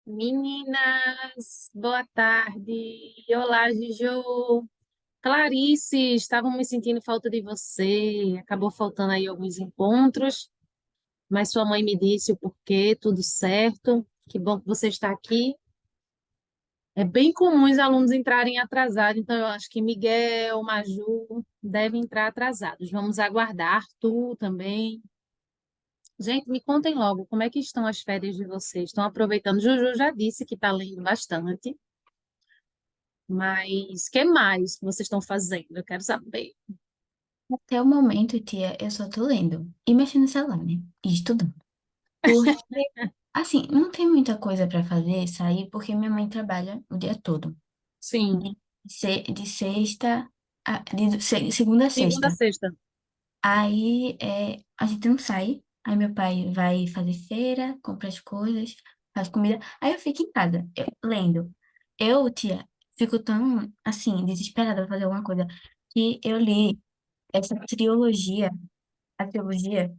Meninas, boa tarde. Olá, Juju. Clarice, estavam me sentindo falta de você. Acabou faltando aí alguns encontros, mas sua mãe me disse o porquê, tudo certo. Que bom que você está aqui. É bem comum os alunos entrarem atrasados, então eu acho que Miguel, Maju devem entrar atrasados. Vamos aguardar, tu também. Gente, me contem logo, como é que estão as férias de vocês? Estão aproveitando? Juju já disse que está lendo bastante. Mas o que mais que vocês estão fazendo? Eu quero saber. Até o momento, tia, eu só tô lendo e mexendo no celular, né? E estudando. Porque, assim, não tem muita coisa pra fazer, sair, porque minha mãe trabalha o dia todo. Sim, De sexta, segunda a segunda a sexta. sexta. Aí a gente não sai. Aí meu pai vai fazer feira, compra as coisas, faz comida. Aí eu fico em casa, lendo. Eu, tia, fico tão, assim, desesperada pra fazer alguma coisa, que eu li essa trilogia, a trilogia,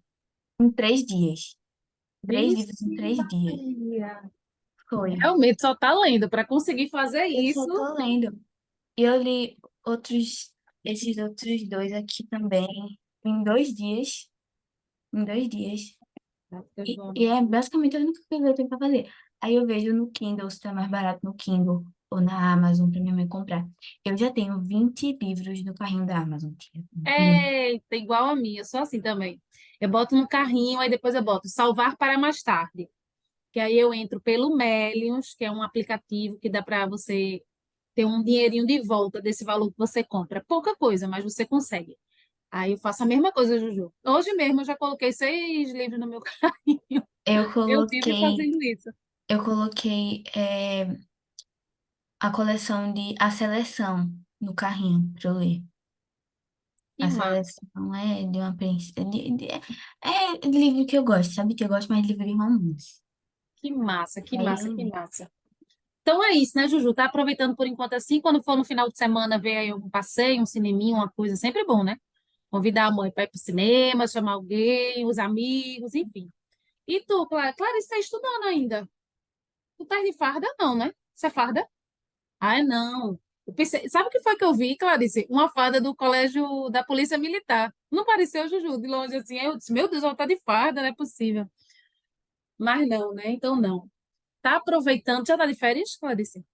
em 3 dias. Três livros em Vixe, 3 dias. Maria. Foi. Realmente só está lendo. Para conseguir fazer Eu só isso, tô lendo. E eu li esses outros dois aqui também, em 2 dias. Em 2 dias. E é basicamente a única coisa que eu tenho pra fazer. Aí eu vejo no Kindle, se tá mais barato no Kindle ou na Amazon pra minha mãe comprar. Eu já tenho 20 livros no carrinho da Amazon, tia. 20. eita, igual a minha, eu sou assim também. Eu boto no carrinho, aí depois eu boto salvar para mais tarde. Que aí eu entro pelo Melius, que é um aplicativo que dá para você ter um dinheirinho de volta desse valor que você compra. Pouca coisa, mas você consegue. Aí eu faço a mesma coisa, Juju. Hoje mesmo eu já coloquei 6 livros no meu carrinho. Eu Eu vivo coloquei, fazendo isso. eu coloquei a coleção de A Seleção no carrinho pra eu ler. Que A massa, Seleção é de uma princesa. É livro que eu gosto, sabe? Que eu gosto mais de livro de romance. que massa, que Aí massa, eu que li. massa. Então é isso, né, Juju? Tá aproveitando por enquanto assim, quando for no final de semana ver aí algum passeio, um cineminha, uma coisa, sempre bom, né? Convidar a mãe para ir pro cinema, chamar alguém, os amigos, enfim. E tu, Clarice, está estudando ainda? Tu tá de farda, não, né? Você é farda? Ai, não. Eu pensei, sabe o que foi que eu vi, Clarice? Uma farda do colégio da Polícia Militar. Não pareceu, Juju, de longe assim. Eu disse, meu Deus, ela tá de farda, não é possível. Mas não, né? Então não. Tá aproveitando, já tá de férias, Clarice?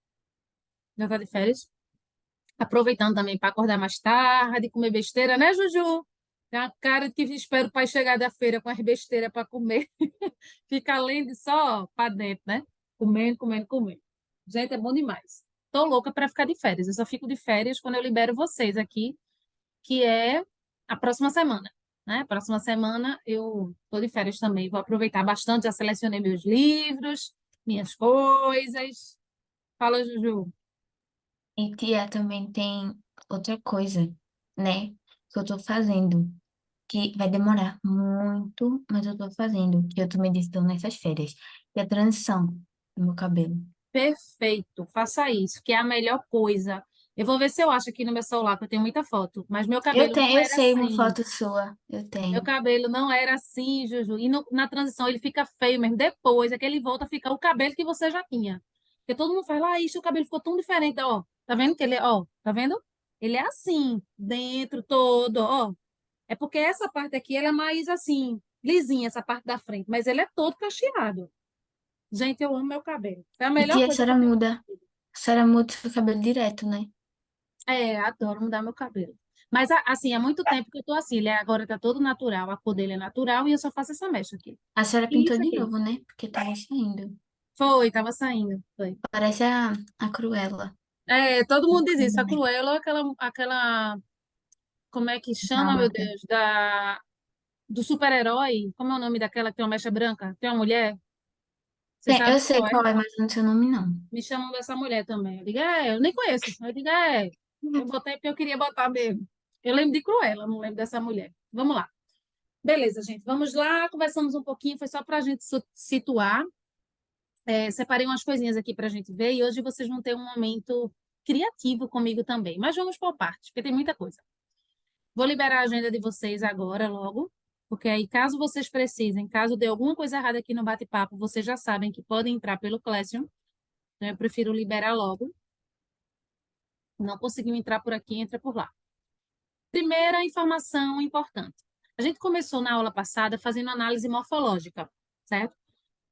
Já tá de férias? Aproveitando também para acordar mais tarde, comer besteira, né, Juju? Tem a cara de que espera o pai chegar da feira com as besteiras para comer. Fica além de só para dentro, né? Comendo, comendo, comendo. Gente, é bom demais. Tô louca para ficar de férias. Eu só fico de férias quando eu libero vocês aqui, que é a próxima semana, né? Próxima semana eu tô de férias também. Vou aproveitar bastante, já selecionei meus livros, minhas coisas. Fala, Juju. E tia, também tem outra coisa, né? Que eu tô fazendo. Que vai demorar muito, mas eu tô fazendo. Que eu tô meditando nessas férias. Que é a transição do meu cabelo. Perfeito, faça isso, que é a melhor coisa. Eu vou ver se eu acho aqui no meu celular, que eu tenho muita foto, mas meu Eu cabelo não tenho, eu era sei uma assim. foto sua. Eu Meu tenho. cabelo não era assim, Juju. E na transição ele fica feio mesmo. Depois é que ele volta a ficar o cabelo que você já tinha. Porque todo mundo fala, ah, isso, o cabelo ficou tão diferente, ó. Tá vendo que ele, ó, tá vendo? Ele é assim, dentro todo, ó. É porque essa parte aqui, ela é mais assim, lisinha, essa parte da frente, mas ele é todo cacheado. Gente, eu amo meu cabelo. Foi a E melhor tia, coisa que eu tenho. a senhora muda seu cabelo direto, né? É, adoro mudar meu cabelo. Mas, assim, há muito tempo que eu tô assim. Ele agora tá todo natural, a cor dele é natural e eu só faço essa mecha aqui. A senhora E pintou isso de aqui. novo, né? Porque tava saindo. Foi, tava saindo. Foi. Parece a Cruella. É, todo mundo diz isso. A Cruella, como é que chama, meu Dálmata. Deus? Do super-herói. Como é o nome daquela que tem uma mecha branca? Tem uma mulher? Você Eu sabe sei qual é? qual é, mas não sei o nome, não. Me chamam dessa mulher também. Eu digo, eu nem conheço. Eu digo, eu botei porque eu queria botar mesmo. Eu lembro de Cruella, não lembro dessa mulher. Vamos lá. Beleza, gente. Vamos lá, conversamos um pouquinho, foi só para a gente situar. Separei umas coisinhas aqui para a gente ver e hoje vocês vão ter um momento criativo comigo também. Mas vamos por partes, porque tem muita coisa. Vou liberar a agenda de vocês agora, logo, porque aí, caso vocês precisem, caso dê alguma coisa errada aqui no bate-papo, vocês já sabem que podem entrar pelo Classroom. Então, eu prefiro liberar logo. Não conseguiu entrar por aqui, entra por lá. Primeira informação importante. A gente começou na aula passada fazendo análise morfológica, certo?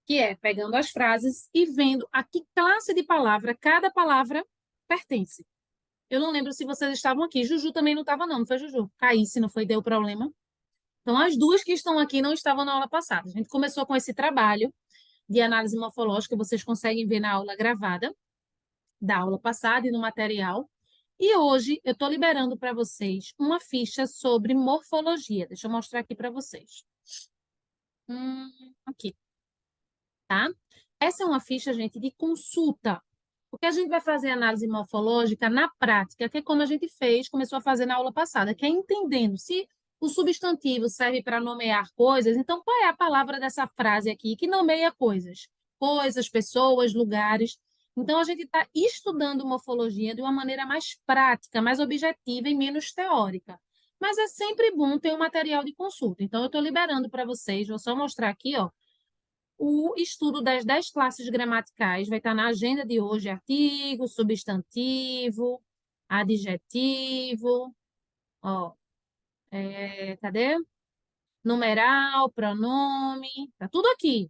Que é pegando as frases e vendo a que classe de palavra cada palavra pertence. Eu não lembro se vocês estavam aqui. Juju também não estava, não foi, Juju? Caísse, não foi? Deu problema. Então, as duas que estão aqui não estavam na aula passada. A gente começou com esse trabalho de análise morfológica, vocês conseguem ver na aula gravada da aula passada e no material. E hoje eu estou liberando para vocês uma ficha sobre morfologia. Deixa eu mostrar aqui para vocês. Aqui, tá? Essa é uma ficha, gente, de consulta. Porque a gente vai fazer análise morfológica na prática, que é como a gente fez, começou a fazer na aula passada, que é entendendo se o substantivo serve para nomear coisas, então qual é a palavra dessa frase aqui que nomeia coisas? Coisas, pessoas, lugares. Então, a gente está estudando morfologia de uma maneira mais prática, mais objetiva e menos teórica. Mas é sempre bom ter um material de consulta. Então, eu estou liberando para vocês, vou só mostrar aqui, ó, o estudo das 10 classes gramaticais vai estar na agenda de hoje, artigo, substantivo, adjetivo, ó, cadê? Numeral, pronome, tá tudo aqui,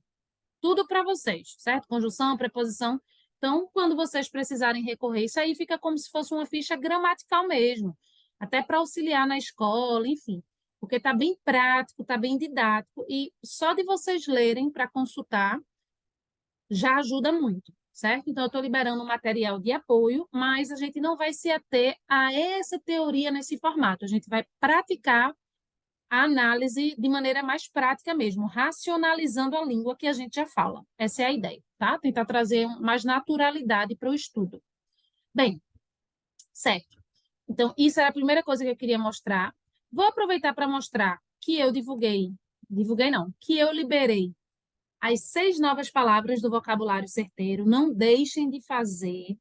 tudo para vocês, certo? Conjunção, preposição. Então, quando vocês precisarem recorrer, isso aí fica como se fosse uma ficha gramatical mesmo, até para auxiliar na escola, enfim, porque está bem prático, está bem didático, e só de vocês lerem para consultar já ajuda muito, certo? Então, eu estou liberando um material de apoio, mas a gente não vai se ater a essa teoria nesse formato, a gente vai praticar a análise de maneira mais prática mesmo, racionalizando a língua que a gente já fala. Essa é a ideia, tá? Tentar trazer mais naturalidade para o estudo. Bem, certo. Então, isso era a primeira coisa que eu queria mostrar. Vou aproveitar para mostrar que eu divulguei não, que eu liberei as 6 novas palavras do vocabulário certeiro. Não deixem de fazer.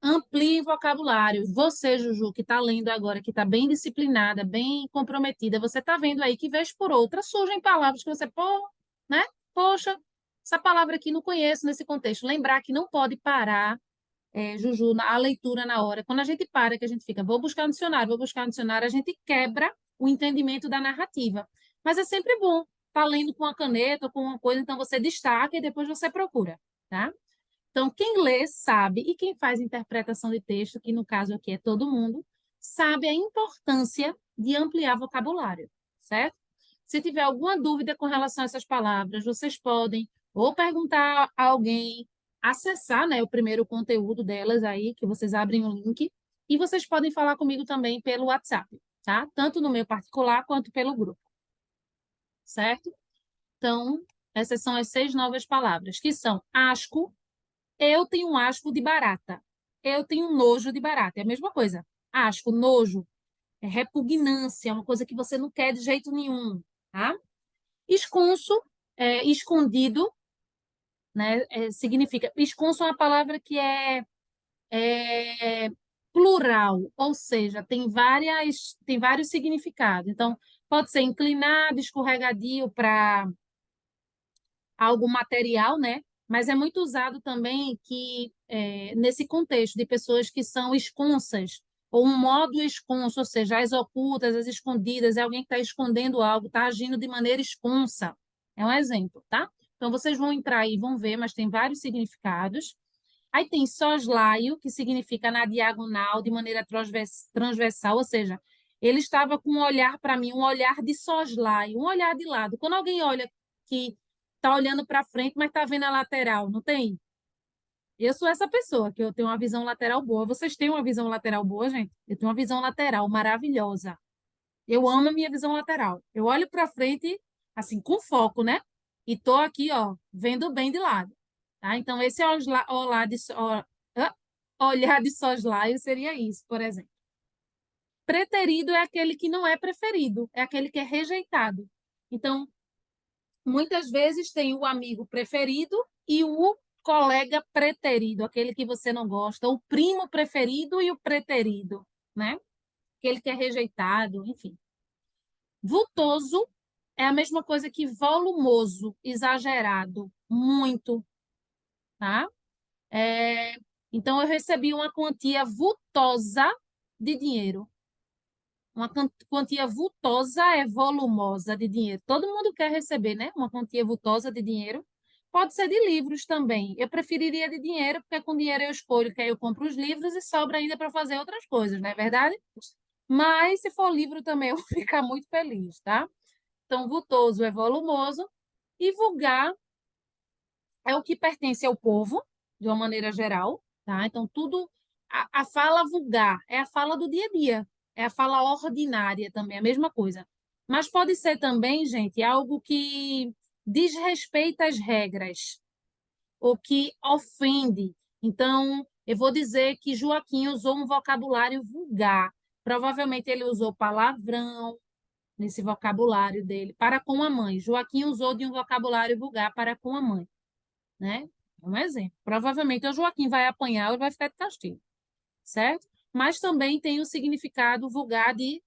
Amplie o vocabulário. Você, Juju, que está lendo agora, que está bem disciplinada, bem comprometida, você está vendo aí que, vez por outra, surgem palavras que você, pô, né? Poxa, essa palavra aqui não conheço nesse contexto. Lembrar que não pode parar, Juju, a leitura na hora. Quando a gente para, que a gente fica, vou buscar um dicionário, a gente quebra o entendimento da narrativa. Mas é sempre bom estar lendo com a caneta ou com uma coisa, então você destaca e depois você procura, tá? Então, quem lê sabe, e quem faz interpretação de texto, que no caso aqui é todo mundo, sabe a importância de ampliar vocabulário, certo? Se tiver alguma dúvida com relação a essas palavras, vocês podem ou perguntar a alguém, acessar, né, o primeiro conteúdo delas aí, que vocês abrem o link, e vocês podem falar comigo também pelo WhatsApp, tá? Tanto no meu particular quanto pelo grupo, certo? Então, essas são as 6 novas palavras, que são asco. Eu tenho um asco de barata. Eu tenho um nojo de barata. É a mesma coisa. Asco, nojo, repugnância, é uma coisa que você não quer de jeito nenhum, tá? Esconso, escondido, né? Significa... Esconso é uma palavra que é plural, ou seja, tem vários significados. Então, pode ser inclinado, escorregadio para algo material, né? Mas é muito usado também que nesse contexto de pessoas que são esconsas, ou um modo esconso, ou seja, as ocultas, as escondidas, é alguém que está escondendo algo, está agindo de maneira esconsa. É um exemplo, tá? Então, vocês vão entrar aí e vão ver, mas tem vários significados. Aí tem soslaio, que significa na diagonal, de maneira transversal, ou seja, ele estava com um olhar para mim, um olhar de soslaio, um olhar de lado. Quando alguém olha que está olhando para frente, mas está vendo a lateral, não tem? Eu sou essa pessoa, que eu tenho uma visão lateral boa. Vocês têm uma visão lateral boa, gente? Eu tenho uma visão lateral maravilhosa. Eu amo a minha visão lateral. Eu olho para frente, assim, com foco, né? E tô aqui, ó, vendo bem de lado. Tá? Então, esse olhar de soslaio seria isso, por exemplo. Preterido é aquele que não é preferido, é aquele que é rejeitado. Então, muitas vezes tem o amigo preferido e o colega preterido, aquele que você não gosta, o primo preferido e o preterido, né? Aquele que é rejeitado, enfim. Vultoso é a mesma coisa que volumoso, exagerado, muito, tá? É, então, eu recebi uma quantia vultosa de dinheiro. Uma quantia vultosa é volumosa de dinheiro. Todo mundo quer receber, né? Uma quantia vultosa de dinheiro. Pode ser de livros também. Eu preferiria de dinheiro, porque com dinheiro eu escolho que aí eu compro os livros e sobra ainda para fazer outras coisas, não é verdade? Mas se for livro também eu vou ficar muito feliz, tá? Então, vultoso é volumoso e vulgar é o que pertence ao povo, de uma maneira geral, tá? Então, tudo. A fala vulgar é a fala do dia a dia, é a fala ordinária também, a mesma coisa. Mas pode ser também, gente, algo que desrespeita as regras, ou que ofende. Então, eu vou dizer que Joaquim usou um vocabulário vulgar. Provavelmente ele usou palavrão nesse vocabulário dele para com a mãe. Joaquim usou de um vocabulário vulgar para com a mãe, né? É um exemplo. Provavelmente o Joaquim vai apanhar ou vai ficar de castigo, certo? Mas também tem o significado vulgar de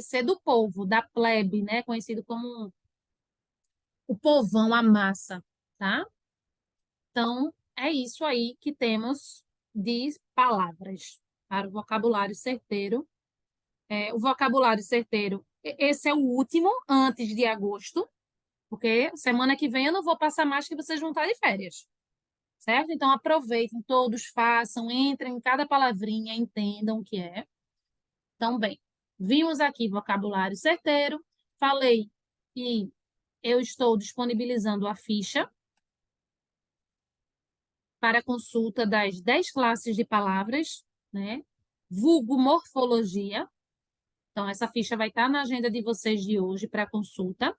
ser do povo, da plebe, né? Conhecido como o povão, a massa, tá? Então, é isso aí que temos de palavras para o vocabulário certeiro. O vocabulário certeiro, esse é o último, antes de agosto, porque semana que vem eu não vou passar mais que vocês vão estar de férias, certo? Então, aproveitem, todos façam, entrem em cada palavrinha, entendam o que é. Então, bem, vimos aqui vocabulário certeiro, falei que eu estou disponibilizando a ficha para consulta das 10 classes de palavras, né? Vulgo morfologia. Então, essa ficha vai estar na agenda de vocês de hoje para consulta.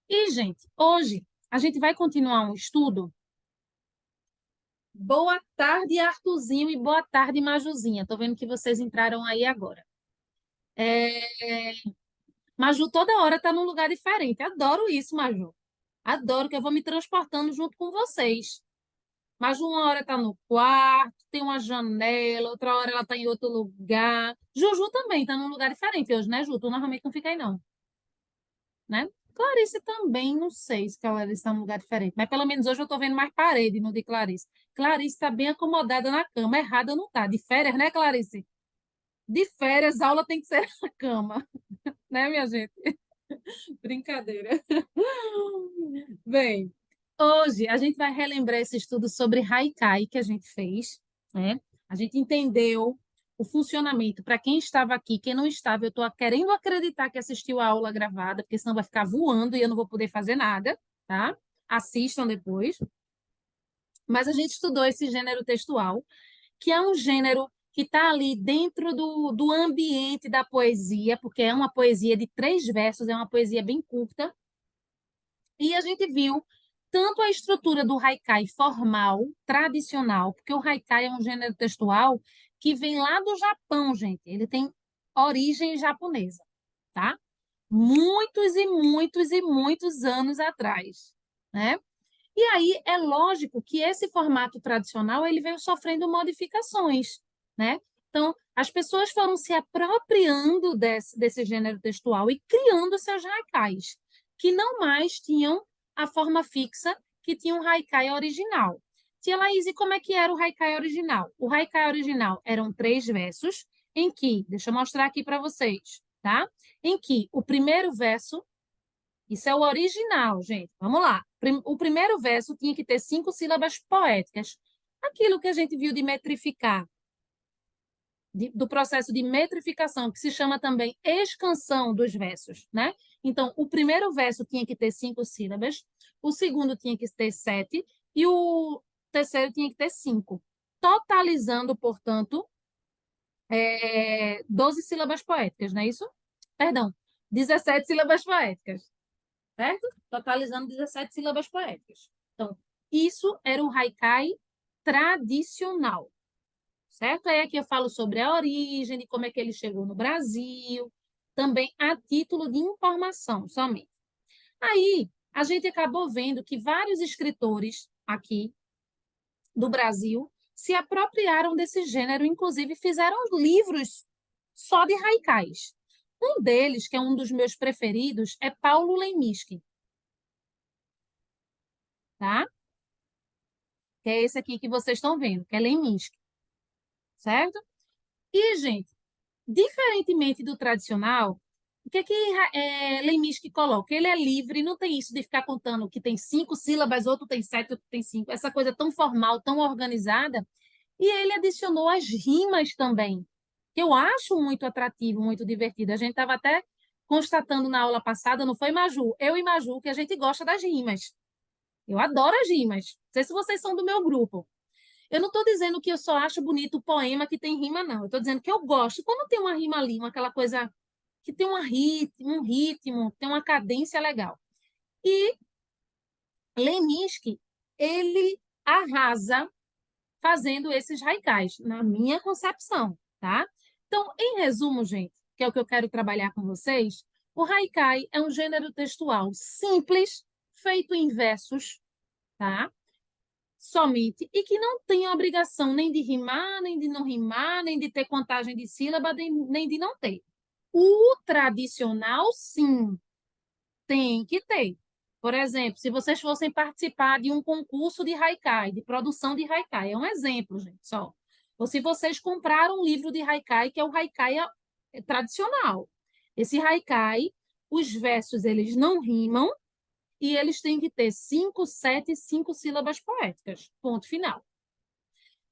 E, gente, hoje a gente vai continuar um estudo. Boa tarde, Artuzinho, e boa tarde, Majuzinha. Estou vendo que vocês entraram aí agora. Maju toda hora está num lugar diferente. Adoro isso, Maju. Adoro que eu vou me transportando junto com vocês. Maju uma hora está no quarto, tem uma janela, outra hora ela está em outro lugar. Juju também está num lugar diferente hoje, né, Ju? Tu normalmente não fica aí, não, né? Clarice também, não sei se Clarice está num lugar diferente, mas pelo menos hoje eu estou vendo mais parede no de Clarice. Clarice está bem acomodada na cama, errada não está. De férias, né, Clarice? De férias, a aula tem que ser na cama, né, minha gente? Brincadeira. Bem, hoje a gente vai relembrar esse estudo sobre Haikai que a gente fez, né? A gente entendeu o funcionamento. Para quem estava aqui, quem não estava, eu estou querendo acreditar que assistiu a aula gravada, porque senão vai ficar voando e eu não vou poder fazer nada, tá? Assistam depois. Mas a gente estudou esse gênero textual, que é um gênero que está ali dentro do ambiente da poesia, porque é uma poesia de 3 versos, é uma poesia bem curta, e a gente viu tanto a estrutura do haikai formal, tradicional, porque o haikai é um gênero textual que vem lá do Japão, gente. Ele tem origem japonesa, tá? Muitos e muitos e muitos anos atrás, né? E aí é lógico que esse formato tradicional ele veio sofrendo modificações, né? Então, as pessoas foram se apropriando desse gênero textual e criando seus haikais, que não mais tinham a forma fixa que tinha um haikai original. Tia Laís, e como é que era o haikai original? O haikai original eram 3 versos, em que, deixa eu mostrar aqui para vocês, tá? Em que o primeiro verso isso é o original, gente. Vamos lá. O primeiro verso tinha que ter 5 sílabas poéticas. Aquilo que a gente viu de metrificar, do processo de metrificação, que se chama também escansão dos versos, né? Então, o primeiro verso tinha que ter 5 sílabas, o segundo tinha que ter 7 e o terceiro tinha que ter 5, totalizando, portanto, 12 sílabas poéticas, não é isso? Perdão, 17 sílabas poéticas, certo? Totalizando 17 sílabas poéticas. Então, isso era o haikai tradicional, certo? Aí aqui eu falo sobre a origem, de como é que ele chegou no Brasil, também a título de informação somente. Aí, a gente acabou vendo que vários escritores aqui do Brasil se apropriaram desse gênero, inclusive fizeram livros só de haikais. Um deles, que é um dos meus preferidos, é Paulo Leminski, tá? que é esse aqui que vocês estão vendo, que é Leminski, certo? E, gente, diferentemente do tradicional, o que é que Leminski coloca? Ele é livre, não tem isso de ficar contando que tem 5 sílabas, outro tem 7, outro tem 5, essa coisa tão formal, tão organizada. E ele adicionou as rimas também, que eu acho muito atrativo, muito divertido. A gente estava até constatando na aula passada, não foi, Maju? Eu e Maju, que a gente gosta das rimas. Eu adoro as rimas. Não sei se vocês são do meu grupo. Eu não estou dizendo que eu só acho bonito o poema que tem rima, não. Eu estou dizendo que eu gosto. Quando tem uma rima ali, aquela coisa que tem um ritmo, tem uma cadência legal. E Leminski, ele arrasa fazendo esses haikais, na minha concepção, tá? Então, em resumo, gente, que é o que eu quero trabalhar com vocês, o haikai é um gênero textual simples, feito em versos, tá? Somente, e que não tem a obrigação nem de rimar, nem de não rimar, nem de ter contagem de sílaba, nem de não ter. O tradicional, sim, tem que ter. Por exemplo, se vocês fossem participar de um concurso de haikai, de produção de haikai, é um exemplo, gente, só. Ou se vocês compraram um livro de haikai, que é o haikai tradicional. Esse haikai, os versos, eles não rimam e eles têm que ter 5, 7, 5 sílabas poéticas. Ponto final.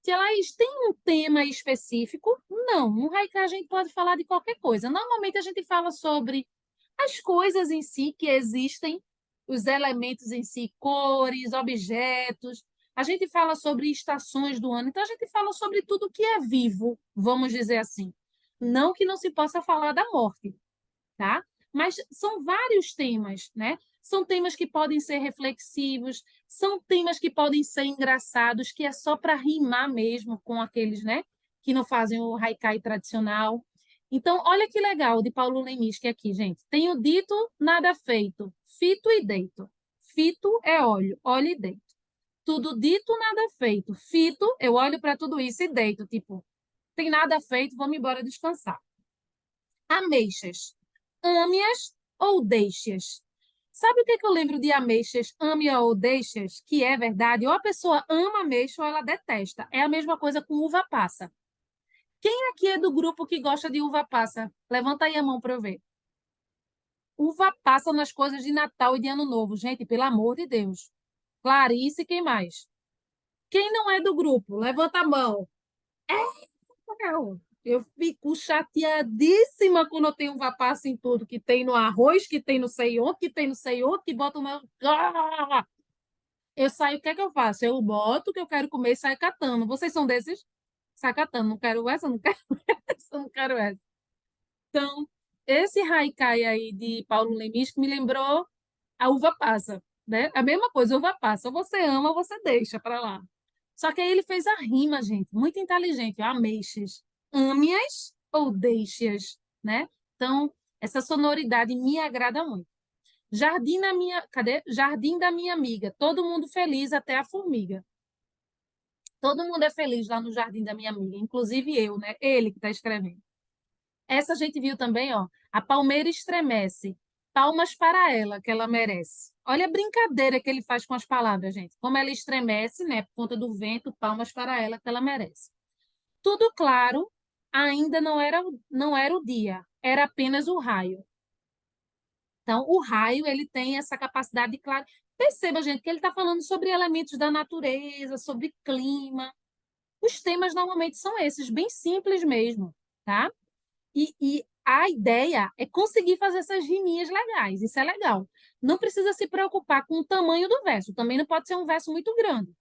Se elas têm um tema específico, não. Um haikai a gente pode falar de qualquer coisa. Normalmente a gente fala sobre as coisas em si que existem, os elementos em si, cores, objetos. A gente fala sobre estações do ano, então a gente fala sobre tudo que é vivo, vamos dizer assim. Não que não se possa falar da morte, tá? Mas são vários temas, né? São temas que podem ser reflexivos, são temas que podem ser engraçados, que é só para rimar mesmo com aqueles, né, que não fazem o haikai tradicional. Então, olha que legal de Paulo Leminski aqui, gente. Tenho dito, nada feito. Fito e deito. Fito é óleo, óleo e deito. Tudo dito, nada feito. Fito, eu olho para tudo isso e deito. Tipo, tem nada feito, vamos embora descansar. Ameixas. Ame-as ou deixe-as? Sabe o que, é que eu lembro de ameixas, ame-a ou deixe-as? Que é verdade. Ou a pessoa ama ameixa ou ela detesta. É a mesma coisa com uva passa. Quem aqui é do grupo que gosta de uva passa? Levanta aí a mão para eu ver. Uva passa nas coisas de Natal e de Ano Novo. Gente, pelo amor de Deus. Clarice, quem mais? Quem não é do grupo? Levanta a mão. Não. Eu fico chateadíssima quando eu tenho uva passa em tudo, que tem no arroz, que tem no sei onde, que tem no sei onde, que bota o meu... Ah! Eu saio, o que é que eu faço? Eu boto o que eu quero comer e saio catando. Vocês são desses? Sai catando, não quero essa, não quero essa, não quero essa. Então, esse haikai aí de Paulo Leminski que me lembrou a uva passa, né? A mesma coisa, uva passa. Ou você ama ou você deixa para lá. Só que aí ele fez a rima, gente, muito inteligente. Ameixas, ame-as ou deixe-as, né? Então, essa sonoridade me agrada muito. Jardim da minha, cadê? Jardim da minha amiga. Todo mundo feliz, até a formiga. Todo mundo é feliz lá no jardim da minha amiga, inclusive eu, né? Ele que está escrevendo. Essa a gente viu também, ó. A palmeira estremece. Palmas para ela, que ela merece. Olha a brincadeira que ele faz com as palavras, gente. Como ela estremece, né? Por conta do vento, palmas para ela, que ela merece. Tudo claro, ainda não era o dia, era apenas o raio. Então, o raio, ele tem essa capacidade de claro. Perceba, gente, que ele está falando sobre elementos da natureza, sobre clima. Os temas normalmente são esses, bem simples mesmo, tá? E a ideia é conseguir fazer essas riminhas legais, isso é legal. Não precisa se preocupar com o tamanho do verso, também não pode ser um verso muito grande,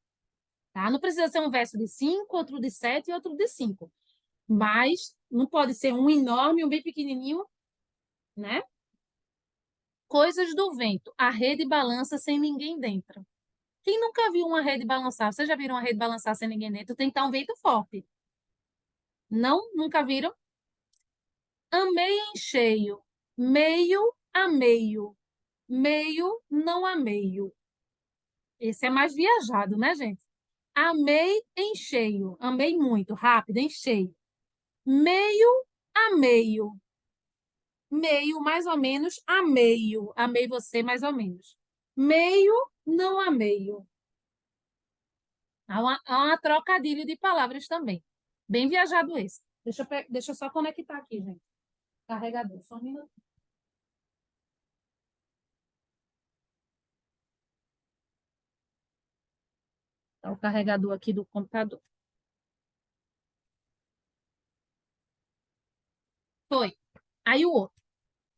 tá? Não precisa ser um verso de 5, outro de 7 e outro de 5. Mas não pode ser um enorme, um bem pequenininho, né? Coisas do vento. A rede balança sem ninguém dentro. Quem nunca viu uma rede balançar? Vocês já viram uma rede balançar sem ninguém dentro? Tem que estar um vento forte. Não? Nunca viram? Amei em cheio, meio a meio, meio não a meio. Esse é mais viajado, né, gente? Amei em cheio, amei muito, rápido, em cheio. Meio a meio, meio mais ou menos a meio, amei você mais ou menos. Meio não a meio. Há uma trocadilho de palavras também. Bem viajado esse. Deixa eu só conectar aqui, gente. Carregador, só um minuto. Tá o carregador aqui do computador. Foi. Aí o outro.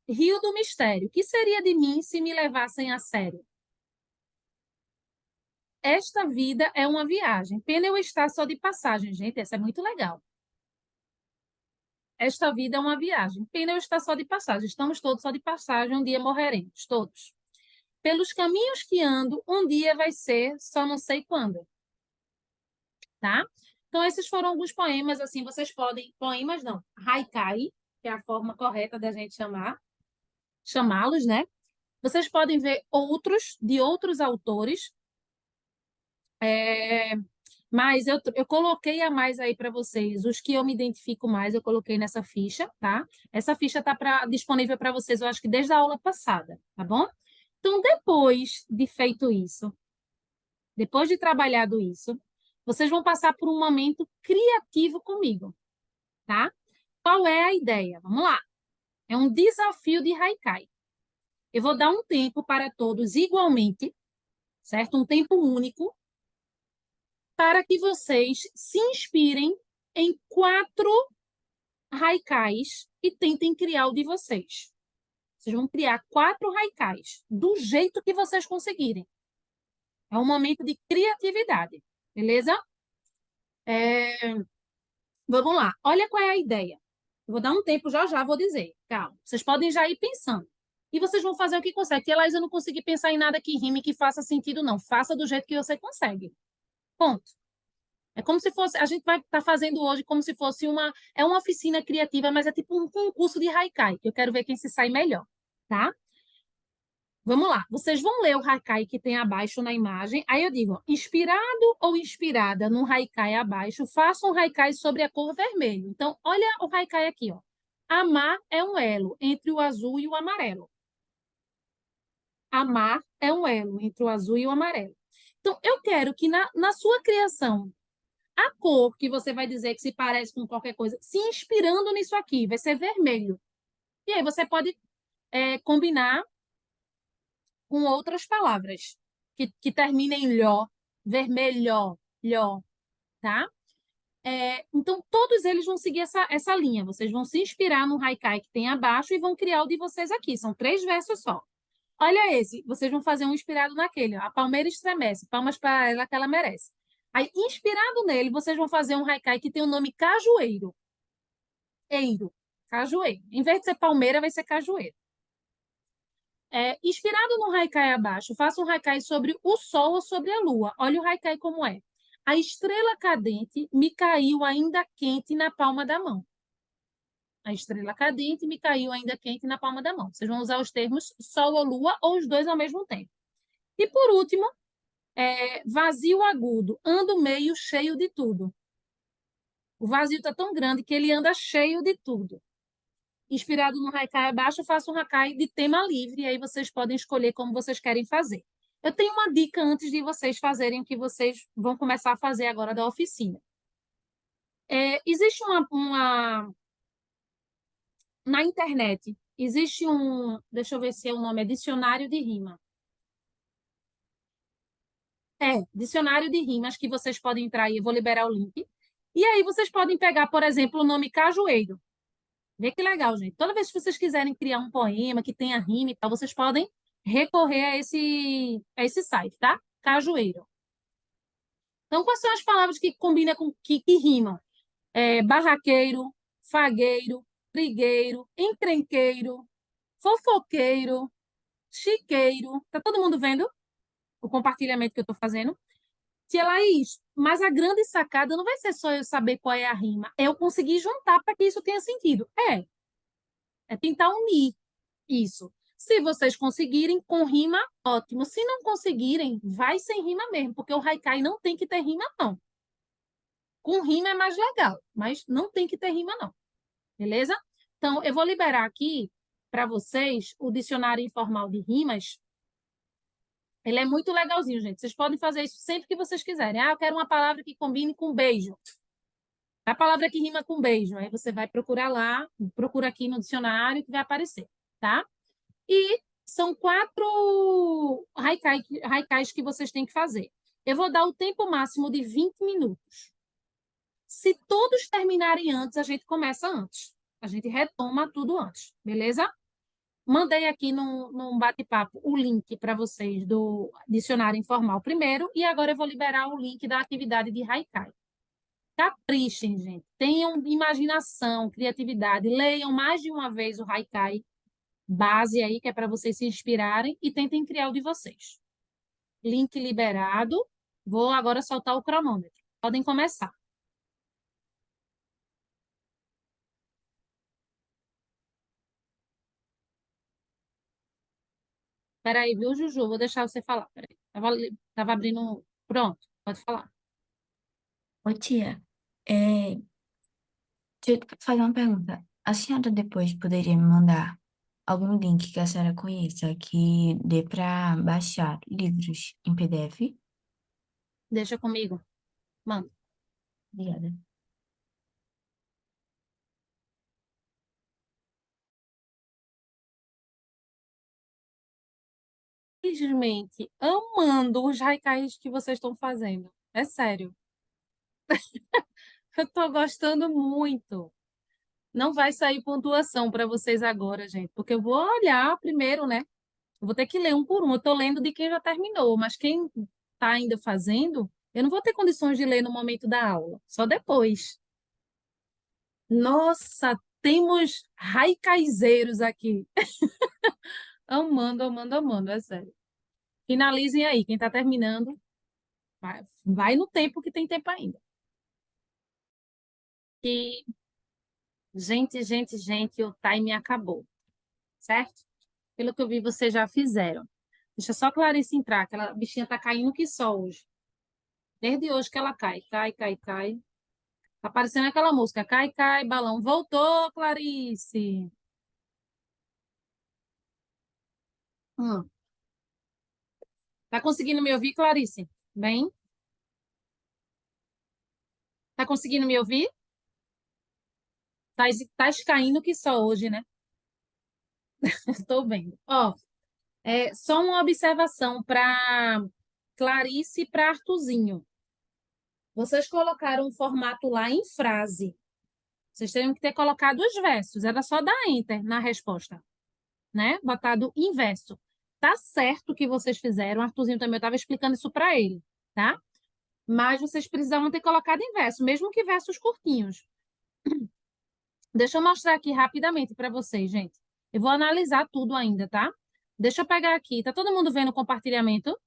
Rio do Mistério. O que seria de mim se me levassem a sério? Esta vida é uma viagem. Pena eu estar só de passagem, gente. Essa é muito legal. Esta vida é uma viagem. Pena eu estar só de passagem. Estamos todos só de passagem. Um dia morreremos, todos. Pelos caminhos que ando, um dia vai ser, só não sei quando. Tá? Então, esses foram alguns poemas, assim, vocês podem, poemas não, haikai, que é a forma correta da gente chamá-los, né? Vocês podem ver outros, de outros autores, mas eu coloquei a mais aí para vocês, os que eu me identifico mais, eu coloquei nessa ficha, tá? Essa ficha está disponível para vocês, eu acho que desde a aula passada, tá bom? Então, depois de feito isso, depois de trabalhado isso, vocês vão passar por um momento criativo comigo, tá? Qual é a ideia? Vamos lá. É um desafio de Haikai. Eu vou dar um tempo para todos igualmente, certo? Um tempo único, para que vocês se inspirem em 4 Haikais e tentem criar o de vocês. Vocês vão criar 4 Haikais, do jeito que vocês conseguirem. É um momento de criatividade, beleza? Vamos lá. Olha qual é a ideia. Eu vou dar um tempo já já, vou dizer. Calma. Vocês podem já ir pensando. E vocês vão fazer o que conseguem. Porque, Laís, eu não consegui pensar em nada que rime, que faça sentido, não. Faça do jeito que você consegue. Ponto. É como se fosse, a gente vai estar fazendo hoje como se fosse é uma oficina criativa, mas é tipo um concurso de haikai, que eu quero ver quem se sai melhor, tá? Vamos lá, vocês vão ler o haikai que tem abaixo na imagem. Aí eu digo, inspirado ou inspirada no haikai abaixo, faça um haikai sobre a cor vermelho. Então, olha o haikai aqui, ó. Amar é um elo entre o azul e o amarelo. Amar é um elo entre o azul e o amarelo. Então, eu quero que na sua criação, a cor que você vai dizer que se parece com qualquer coisa, se inspirando nisso aqui, vai ser vermelho. E aí você pode combinar com outras palavras que terminem em ló, vermelho, ló, tá? Então, todos eles vão seguir essa linha. Vocês vão se inspirar no haikai que tem abaixo e vão criar o de vocês aqui. São 3 versos só. Olha esse, vocês vão fazer um inspirado naquele. Ó. A palmeira estremece, palmas para ela que ela merece. Aí, inspirado nele, vocês vão fazer um haikai que tem o nome Cajueiro. Eiro, cajueiro. Em vez de ser palmeira, vai ser cajueiro. Inspirado no haikai abaixo, faça um haikai sobre o sol ou sobre a lua. Olha o haikai como é. A estrela cadente me caiu ainda quente na palma da mão. A estrela cadente me caiu ainda quente na palma da mão. Vocês vão usar os termos sol ou lua ou os dois ao mesmo tempo. E por último, vazio agudo, ando meio cheio de tudo. O vazio está tão grande que ele anda cheio de tudo. Inspirado no haikai abaixo, eu faço um haikai de tema livre, e aí vocês podem escolher como vocês querem fazer. Eu tenho uma dica antes de vocês fazerem o que vocês vão começar a fazer agora da oficina. Existe na internet, existe deixa eu ver se o nome é dicionário de rima. Dicionário de rimas que vocês podem entrar aí, eu vou liberar o link. E aí vocês podem pegar, por exemplo, o nome cajueiro. Vê que legal, gente. Toda vez que vocês quiserem criar um poema que tenha rima e tal, vocês podem recorrer a esse site, tá? Cajueiro. Então, quais são as palavras que combinam com que rimam? Barraqueiro, fagueiro, brigueiro, encrenqueiro, fofoqueiro, chiqueiro. Tá todo mundo vendo o compartilhamento que eu estou fazendo? Tia Laís, mas a grande sacada não vai ser só eu saber qual é a rima, é eu conseguir juntar para que isso tenha sentido. É tentar unir isso. Se vocês conseguirem com rima, ótimo. Se não conseguirem, vai sem rima mesmo, porque o haikai não tem que ter rima, não. Com rima é mais legal, mas não tem que ter rima, não. Beleza? Então, eu vou liberar aqui para vocês o dicionário informal de rimas. Ele é muito legalzinho, gente. Vocês podem fazer isso sempre que vocês quiserem. Ah, eu quero uma palavra que combine com beijo. A palavra que rima com beijo. Aí você vai procurar lá, procura aqui no dicionário que vai aparecer, tá? E são 4 haikais que vocês têm que fazer. Eu vou dar o tempo máximo de 20 minutos. Se todos terminarem antes, a gente começa antes. A gente retoma tudo antes, beleza? Mandei aqui num bate-papo o link para vocês do dicionário informal primeiro, e agora eu vou liberar o link da atividade de Haikai. Caprichem, gente. Tenham imaginação, criatividade. Leiam mais de uma vez o Haikai base aí, que é para vocês se inspirarem, e tentem criar o de vocês. Link liberado. Vou agora soltar o cronômetro. Podem começar. Peraí, viu, Juju? Vou deixar você falar. Peraí. Tava abrindo. Pronto, pode falar. Ô, tia, deixa eu fazer uma pergunta. A senhora depois poderia me mandar algum link que a senhora conheça que dê para baixar livros em PDF? Deixa comigo. Manda. Obrigada. Simplesmente amando os haikais que vocês estão fazendo. É sério. Eu estou gostando muito. Não vai sair pontuação para vocês agora, gente, porque eu vou olhar primeiro, né? Eu vou ter que ler um por um. Eu estou lendo de quem já terminou, mas quem está ainda fazendo, eu não vou ter condições de ler no momento da aula, só depois. Nossa, temos haikaizeiros aqui. Amando, amando, amando, é sério. Finalizem aí, quem está terminando, vai no tempo que tem tempo ainda. E, gente, o time acabou, certo? Pelo que eu vi, vocês já fizeram. Deixa só a Clarice entrar, aquela bichinha tá caindo que só hoje. Desde hoje que ela cai, cai, cai, cai. Tá parecendo aquela música, cai, cai, balão. Voltou, Clarice. Hum. Tá conseguindo me ouvir, Clarice? Bem? Tá conseguindo me ouvir? Tá caindo que só hoje, né? Estou vendo. Ó, só uma observação para Clarice e para Artuzinho. Vocês colocaram um formato lá em frase. Vocês teriam que ter colocado os versos. Era só dar enter na resposta, né? Botado em verso. Tá certo o que vocês fizeram. O Artuzinho também, eu estava explicando isso para ele, tá? Mas vocês precisavam ter colocado em verso, mesmo que versos curtinhos. Deixa eu mostrar aqui rapidamente para vocês, gente. Eu vou analisar tudo ainda, tá? Deixa eu pegar aqui. Tá todo mundo vendo o compartilhamento?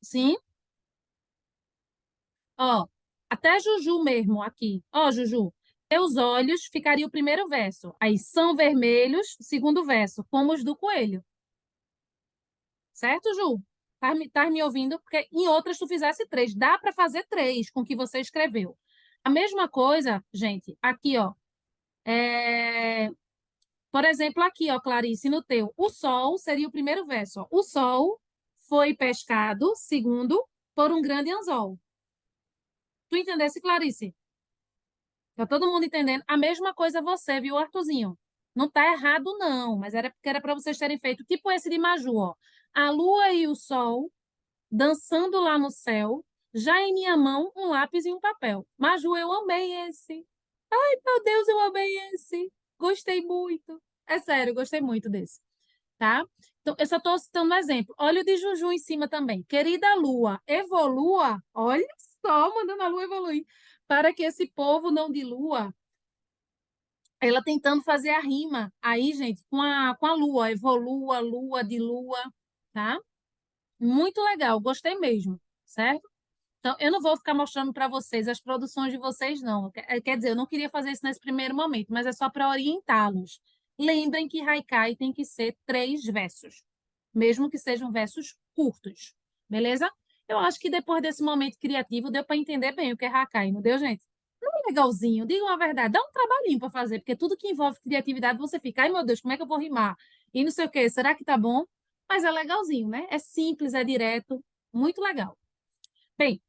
Sim? Ó, até Juju mesmo aqui. Ó, Juju, teus olhos ficaria o primeiro verso. Aí são vermelhos, segundo verso, como os do coelho. Certo, Ju? Tá me ouvindo? Porque em outras tu fizesse 3. Dá para fazer 3 com o que você escreveu. A mesma coisa, gente, aqui, ó. Por exemplo, aqui, ó, Clarice, no teu. O sol seria o primeiro verso. Ó. O sol foi pescado, segundo, por um grande anzol. Tu entendesse, Clarice? Tá todo mundo entendendo? A mesma coisa você, viu, Arthurzinho? Não tá errado, não, mas era porque era para vocês terem feito tipo esse de Maju, ó. A lua e o sol dançando lá no céu, já em minha mão um lápis e um papel. Maju, eu amei esse. Ai, meu Deus, eu amei esse. Gostei muito. É sério, gostei muito desse, tá? Então, eu só estou citando um exemplo. Olha o de Juju em cima também. Querida Lua, evolua. Olha só, mandando a Lua evoluir. Para que esse povo não dilua. Ela tentando fazer a rima aí, gente, com a Lua. Evolua, Lua, de Lua, tá? Muito legal, gostei mesmo, certo? Então, eu não vou ficar mostrando para vocês as produções de vocês, não. Quer dizer, eu não queria fazer isso nesse primeiro momento, mas é só para orientá-los. Lembrem que Haikai tem que ser 3 versos, mesmo que sejam versos curtos, beleza? Eu acho que depois desse momento criativo deu para entender bem o que é Haikai, não deu, gente? Não é legalzinho, diga uma verdade, dá um trabalhinho para fazer, porque tudo que envolve criatividade você fica, ai meu Deus, como é que eu vou rimar? E não sei o quê, será que tá bom? Mas é legalzinho, né? É simples, é direto, muito legal. Bem,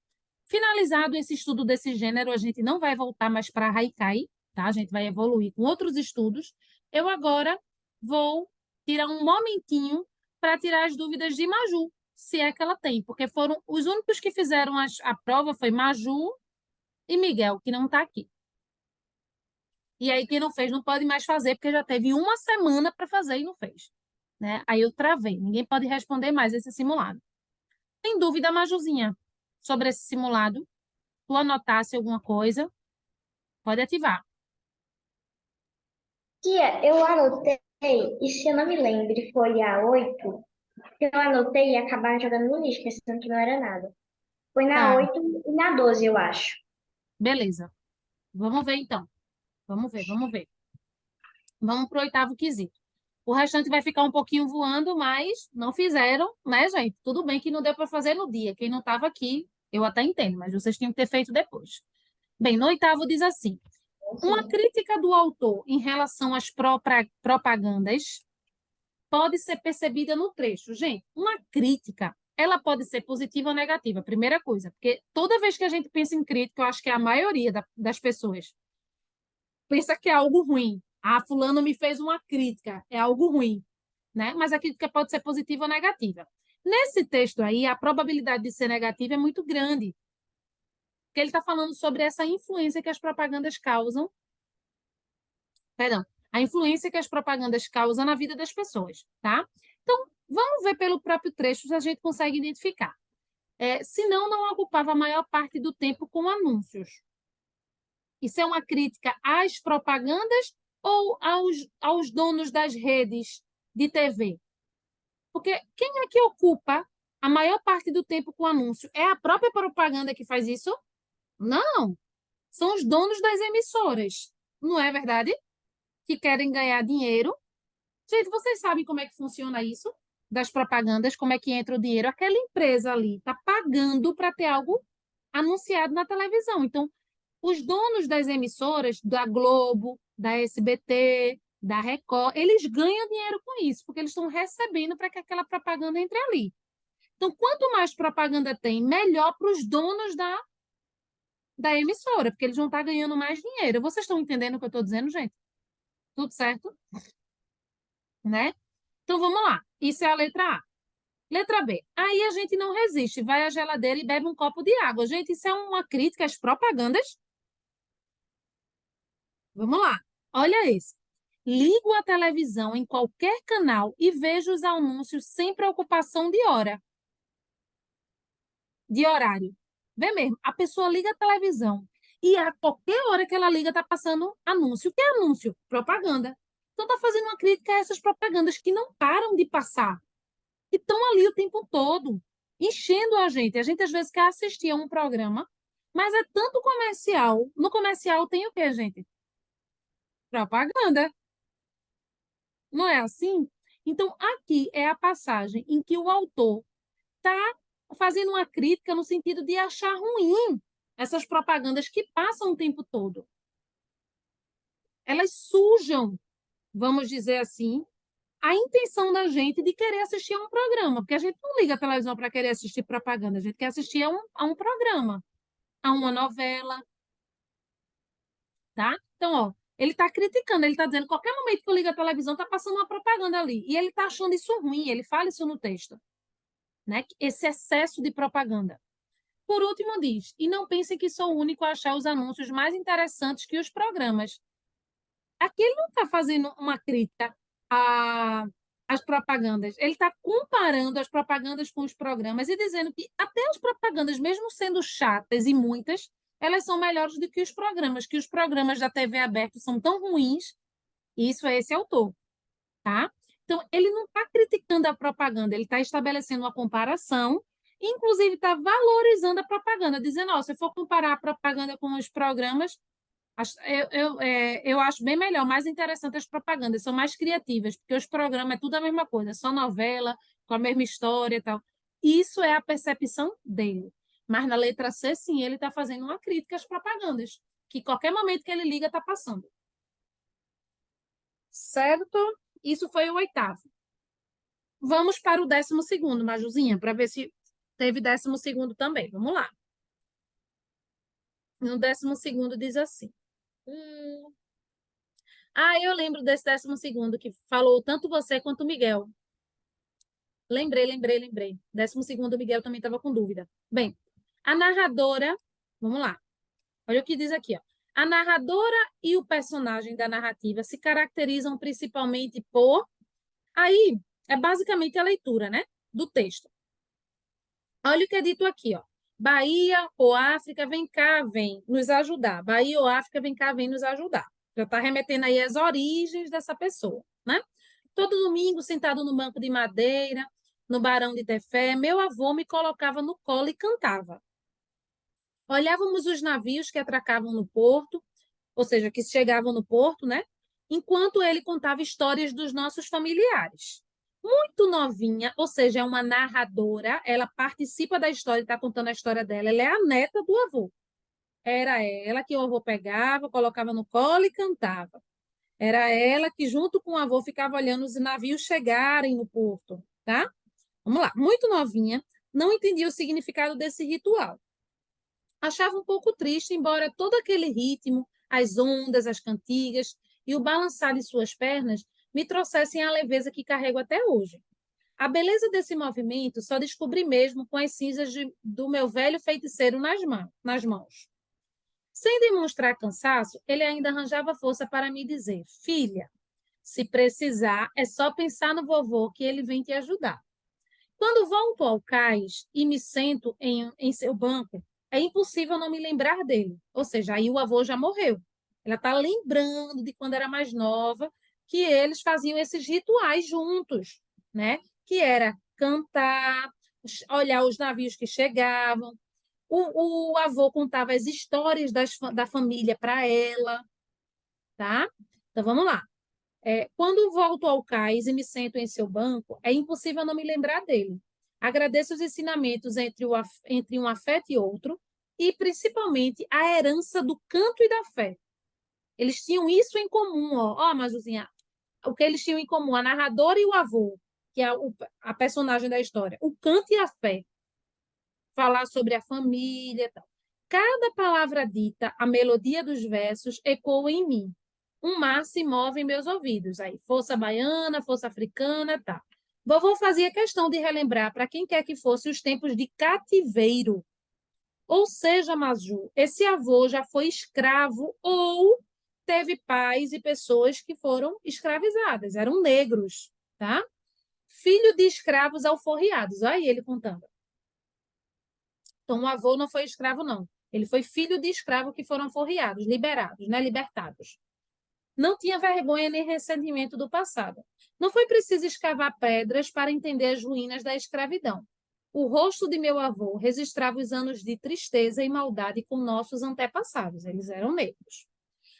finalizado esse estudo desse gênero, a gente não vai voltar mais para Haikai, tá? A gente vai evoluir com outros estudos. Eu agora vou tirar um momentinho para tirar as dúvidas de Maju, se é que ela tem, porque foram os únicos que fizeram a prova foi Maju e Miguel, que não está aqui. E aí quem não fez não pode mais fazer, porque já teve uma semana para fazer e não fez, né? Aí eu travei, ninguém pode responder mais esse simulado. Tem dúvida, Majuzinha, sobre esse simulado? Tu anotasse alguma coisa, pode ativar. Tia, eu anotei, e se eu não me lembro, foi a 8 que eu anotei e acabaram jogando no lixo, pensando que não era nada. Foi na Tá, 8 e na 12 eu acho. beleza. Vamos ver então. Vamos ver, vamos ver. Vamos para o oitavo quesito. O restante vai ficar um pouquinho voando, mas não fizeram, né, gente? Tudo bem que não deu para fazer no dia. Quem não estava aqui, eu até entendo, mas vocês tinham que ter feito depois. Bem, no oitavo diz assim: uma Assim, crítica do autor em relação às propagandas pode ser percebida no trecho. Gente, uma crítica, ela pode ser positiva ou negativa, primeira coisa, porque toda vez que a gente pensa em crítica, eu acho que a maioria das pessoas pensa que é algo ruim. Ah, fulano me fez uma crítica, é algo ruim, né? Mas a crítica pode ser positiva ou negativa. Nesse texto aí, a probabilidade de ser negativa é muito grande, porque ele está falando sobre essa influência que as propagandas causam, perdão, a influência que as propagandas causam na vida das pessoas, tá? Então, vamos ver pelo próprio trecho se a gente consegue identificar. Senão, não ocupava a maior parte do tempo com anúncios. Isso é uma crítica às propagandas ou aos donos das redes de TV? Porque quem é que ocupa a maior parte do tempo com anúncio? É a própria propaganda que faz isso? Não, são os donos das emissoras, não é verdade? Que querem ganhar dinheiro. Gente, vocês sabem como é que funciona isso? Das propagandas, como é que entra o dinheiro? Aquela empresa ali está pagando para ter algo anunciado na televisão. Então, os donos das emissoras, da Globo, da SBT, da Record, eles ganham dinheiro com isso, porque eles estão recebendo para que aquela propaganda entre ali. Então, quanto mais propaganda tem, melhor para os donos da emissora, porque eles vão estar ganhando mais dinheiro. Vocês estão entendendo o que eu estou dizendo, gente? Tudo certo? Né? Então, vamos lá. Isso é a letra A. Letra B. Aí a gente não resiste, vai à geladeira e bebe um copo de água. Gente, isso é uma crítica às propagandas? Vamos lá. Olha esse. Ligo a televisão em qualquer canal e vejo os anúncios sem preocupação de horário. Vê mesmo, a pessoa liga a televisão e a qualquer hora que ela liga está passando anúncio. O que é anúncio? Propaganda. Então está fazendo uma crítica a essas propagandas que não param de passar, que estão ali o tempo todo, enchendo a gente. A gente às vezes quer assistir a um programa, mas é tanto comercial. No comercial tem o quê, gente? Propaganda. Não é assim? Então, aqui é a passagem em que o autor está fazendo uma crítica no sentido de achar ruim essas propagandas que passam o tempo todo. Elas sujam, vamos dizer assim, a intenção da gente de querer assistir a um programa, porque a gente não liga a televisão para querer assistir propaganda, a gente quer assistir a um programa, a uma novela, tá? Então, ó, ele está criticando, ele está dizendo, qualquer momento que eu ligo a televisão, está passando uma propaganda ali, e ele está achando isso ruim, ele fala isso no texto, né? Esse excesso de propaganda. Por último, diz, e não pensem que sou o único a achar os anúncios mais interessantes que os programas. Aqui ele não está fazendo uma crítica às propagandas, ele está comparando as propagandas com os programas e dizendo que até as propagandas, mesmo sendo chatas e muitas, elas são melhores do que os programas da TV aberta são tão ruins. Isso é esse autor, tá? Então, ele não está criticando a propaganda, ele está estabelecendo uma comparação, inclusive está valorizando a propaganda, dizendo, ó, se for comparar a propaganda com os programas, eu acho bem melhor, mais interessante as propagandas, são mais criativas, porque os programas é tudo a mesma coisa, só novela, com a mesma história e tal. Isso é a percepção dele. Mas na letra C, sim, ele está fazendo uma crítica às propagandas, que qualquer momento que ele liga está passando. Certo? Isso foi o oitavo. vamos para o 12º, Majuzinha, para ver se teve 12º também. Vamos lá. No 12º diz assim. Eu lembro desse 12º que falou tanto você quanto o Miguel. Lembrei. 12º, o Miguel também estava com dúvida. Bem, a narradora, vamos lá. Olha o que diz aqui, ó. A narradora e o personagem da narrativa se caracterizam principalmente por... Aí, é basicamente a leitura, né, do texto. Olha o que é dito aqui, ó. Bahia ou África, vem cá, vem nos ajudar. Bahia ou África, vem cá, vem nos ajudar. Já está remetendo aí às origens dessa pessoa, né? Todo domingo, sentado no banco de madeira, no Barão de Tefé, meu avô me colocava no colo e cantava. Olhávamos os navios que atracavam no porto, ou seja, que chegavam no porto, né? Enquanto ele contava histórias dos nossos familiares. Muito novinha, ou seja, é uma narradora, ela participa da história, está contando a história dela, ela é a neta do avô. Era ela que o avô pegava, colocava no colo e cantava. Era ela que, junto com o avô, ficava olhando os navios chegarem no porto, tá? Vamos lá. Muito novinha, não entendia o significado desse ritual. Achava um pouco triste, embora todo aquele ritmo, as ondas, as cantigas e o balançar de suas pernas me trouxessem a leveza que carrego até hoje. A beleza desse movimento só descobri mesmo com as cinzas do meu velho feiticeiro nas mãos. Sem demonstrar cansaço, ele ainda arranjava força para me dizer: filha, se precisar, é só pensar no vovô que ele vem te ajudar. Quando volto ao cais e me sento em seu banco, é impossível não me lembrar dele. Ou seja, aí o avô já morreu. Ela está lembrando de quando era mais nova, que eles faziam esses rituais juntos, né? Que era cantar, olhar os navios que chegavam. O avô contava as histórias da família para ela, tá? Então vamos lá. Quando volto ao cais e me sento em seu banco, é impossível não me lembrar dele. Agradeço os ensinamentos entre um afeto e outro, e principalmente a herança do canto e da fé. Eles tinham isso em comum, ó, Majuzinha, o que eles tinham em comum, a narradora e o avô, que é a personagem da história, o canto e a fé, falar sobre a família e tal. Cada palavra dita, a melodia dos versos ecoa em mim. Um mar se move em meus ouvidos. Aí, força baiana, força africana, tá. Vovô fazia questão de relembrar para quem quer que fosse os tempos de cativeiro. Ou seja, Maju, esse avô já foi escravo ou teve pais e pessoas que foram escravizadas, eram negros, tá? Filho de escravos alforriados. Aí ele contando. Então, o avô não foi escravo, não. Ele foi filho de escravo que foram alforriados, liberados, né? Libertados. Não tinha vergonha nem ressentimento do passado. Não foi preciso escavar pedras para entender as ruínas da escravidão. O rosto de meu avô registrava os anos de tristeza e maldade com nossos antepassados. Eles eram negros.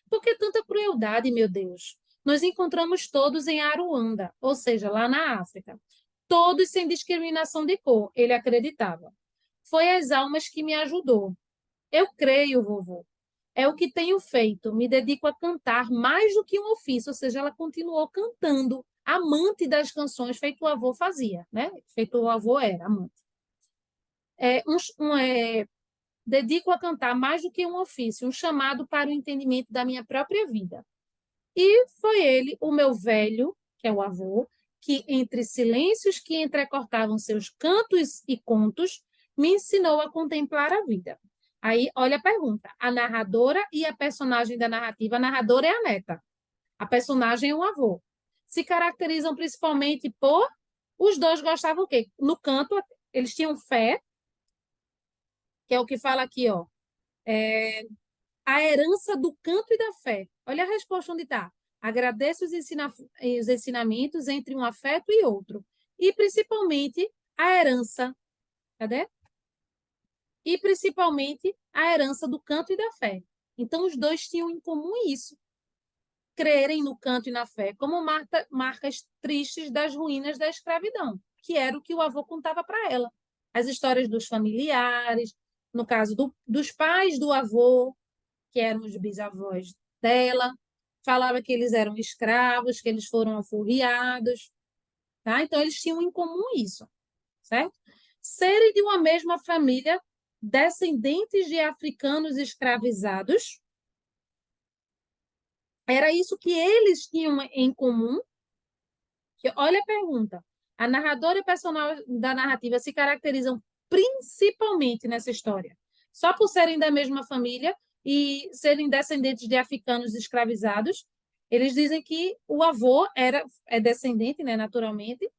Por que tanta crueldade, meu Deus? Nos encontramos todos em Aruanda, ou seja, lá na África. Todos sem discriminação de cor, ele acreditava. Foi as almas que me ajudou. Eu creio, vovô. É o que tenho feito. Me dedico a cantar mais do que um ofício, ou seja, ela continuou cantando, amante das canções, feito o avô fazia, né? Feito o avô era amante. Dedico a cantar mais do que um ofício, um chamado para o entendimento da minha própria vida. E foi ele, o meu velho, que é o avô, que entre silêncios que entrecortavam seus cantos e contos, me ensinou a contemplar a vida. Aí, olha a pergunta. A narradora e a personagem da narrativa, a narradora é a neta. A personagem é o avô. Se caracterizam principalmente por... Os dois gostavam o quê? No canto, eles tinham fé, que é o que fala aqui, ó. A herança do canto e da fé. Olha a resposta onde está. Agradeço os ensinamentos entre um afeto e outro. E, principalmente, a herança. Cadê? E, principalmente, a herança do canto e da fé. Então, os dois tinham em comum isso. Crerem no canto e na fé, como marcas tristes das ruínas da escravidão, que era o que o avô contava para ela. As histórias dos familiares, no caso dos pais do avô, que eram os bisavós dela, falava que eles eram escravos, que eles foram alforriados, tá? Então, eles tinham em comum isso, certo? Serem de uma mesma família, descendentes de africanos escravizados, era isso que eles tinham em comum. Que, olha a pergunta. A narradora e o personagem da narrativa se caracterizam principalmente nessa história, só por serem da mesma família e serem descendentes de africanos escravizados. Eles dizem que o avô é descendente, né, naturalmente,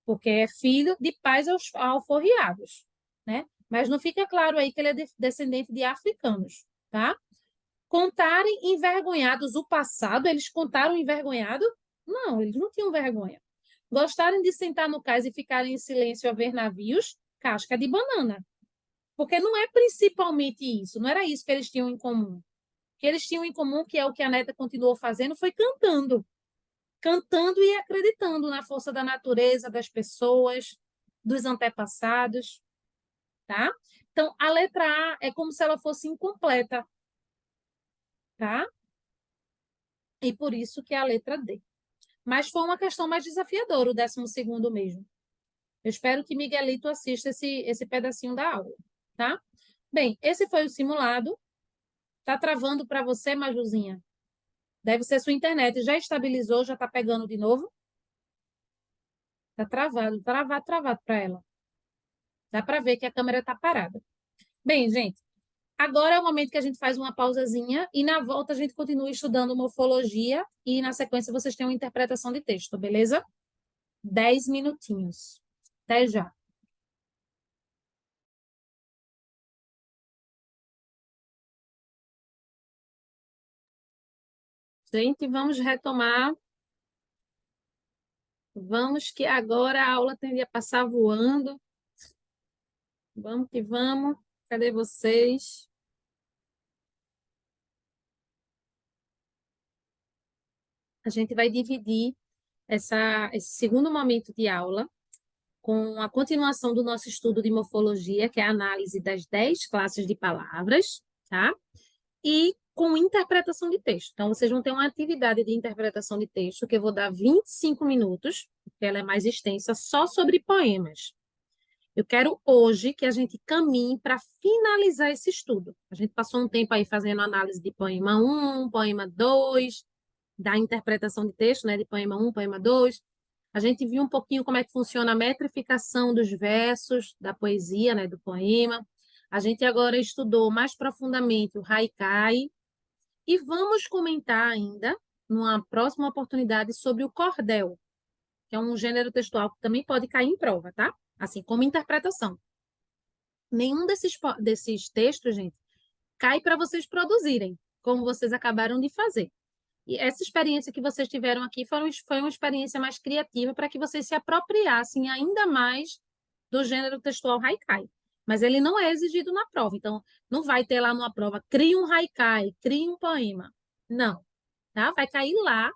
porque é filho de pais alforriados, né? Mas não fica claro aí que ele é descendente de africanos, tá? Contarem envergonhados o passado, eles contaram envergonhado? Não, eles não tinham vergonha. Gostarem de sentar no cais e ficarem em silêncio a ver navios? Casca de banana. Porque não é principalmente isso, não era isso que eles tinham em comum. O que eles tinham em comum, que é o que a neta continuou fazendo, foi cantando. Cantando e acreditando na força da natureza, das pessoas, dos antepassados, tá? Então, a letra A é como se ela fosse incompleta, tá? E por isso que é a letra D. Mas foi uma questão mais desafiadora, o 12º mesmo. Eu espero que Miguelito assista esse pedacinho da aula, tá? Bem, esse foi o simulado. Tá travando para você, Majuzinha? Deve ser sua internet. Já estabilizou? Já tá pegando de novo? Tá travado para ela. Dá para ver que a câmera tá parada. Bem, gente, agora é o momento que a gente faz uma pausazinha e na volta a gente continua estudando morfologia e na sequência vocês têm uma interpretação de texto, beleza? 10 minutinhos. Até já. Gente, vamos retomar. Vamos que agora a aula tende a passar voando. Vamos que vamos. Cadê vocês? A gente vai dividir esse segundo momento de aula com a continuação do nosso estudo de morfologia, que é a análise das 10 classes de palavras, tá? E com interpretação de texto. Então, vocês vão ter uma atividade de interpretação de texto que eu vou dar 25 minutos, porque ela é mais extensa, só sobre poemas. Eu quero hoje que a gente caminhe para finalizar esse estudo. A gente passou um tempo aí fazendo análise de poema 1, poema 2, da interpretação de texto, né, de poema 1, poema 2. A gente viu um pouquinho como é que funciona a metrificação dos versos, da poesia, né, do poema. A gente agora estudou mais profundamente o haikai e vamos comentar ainda, numa próxima oportunidade, sobre o cordel, que é um gênero textual que também pode cair em prova, tá? Assim como interpretação. Nenhum desses textos, gente, cai para vocês produzirem, como vocês acabaram de fazer. E essa experiência que vocês tiveram aqui foi uma experiência mais criativa para que vocês se apropriassem ainda mais do gênero textual haikai. Mas ele não é exigido na prova. Então, não vai ter lá numa prova, crie um haikai, crie um poema. Não. Tá? Vai cair lá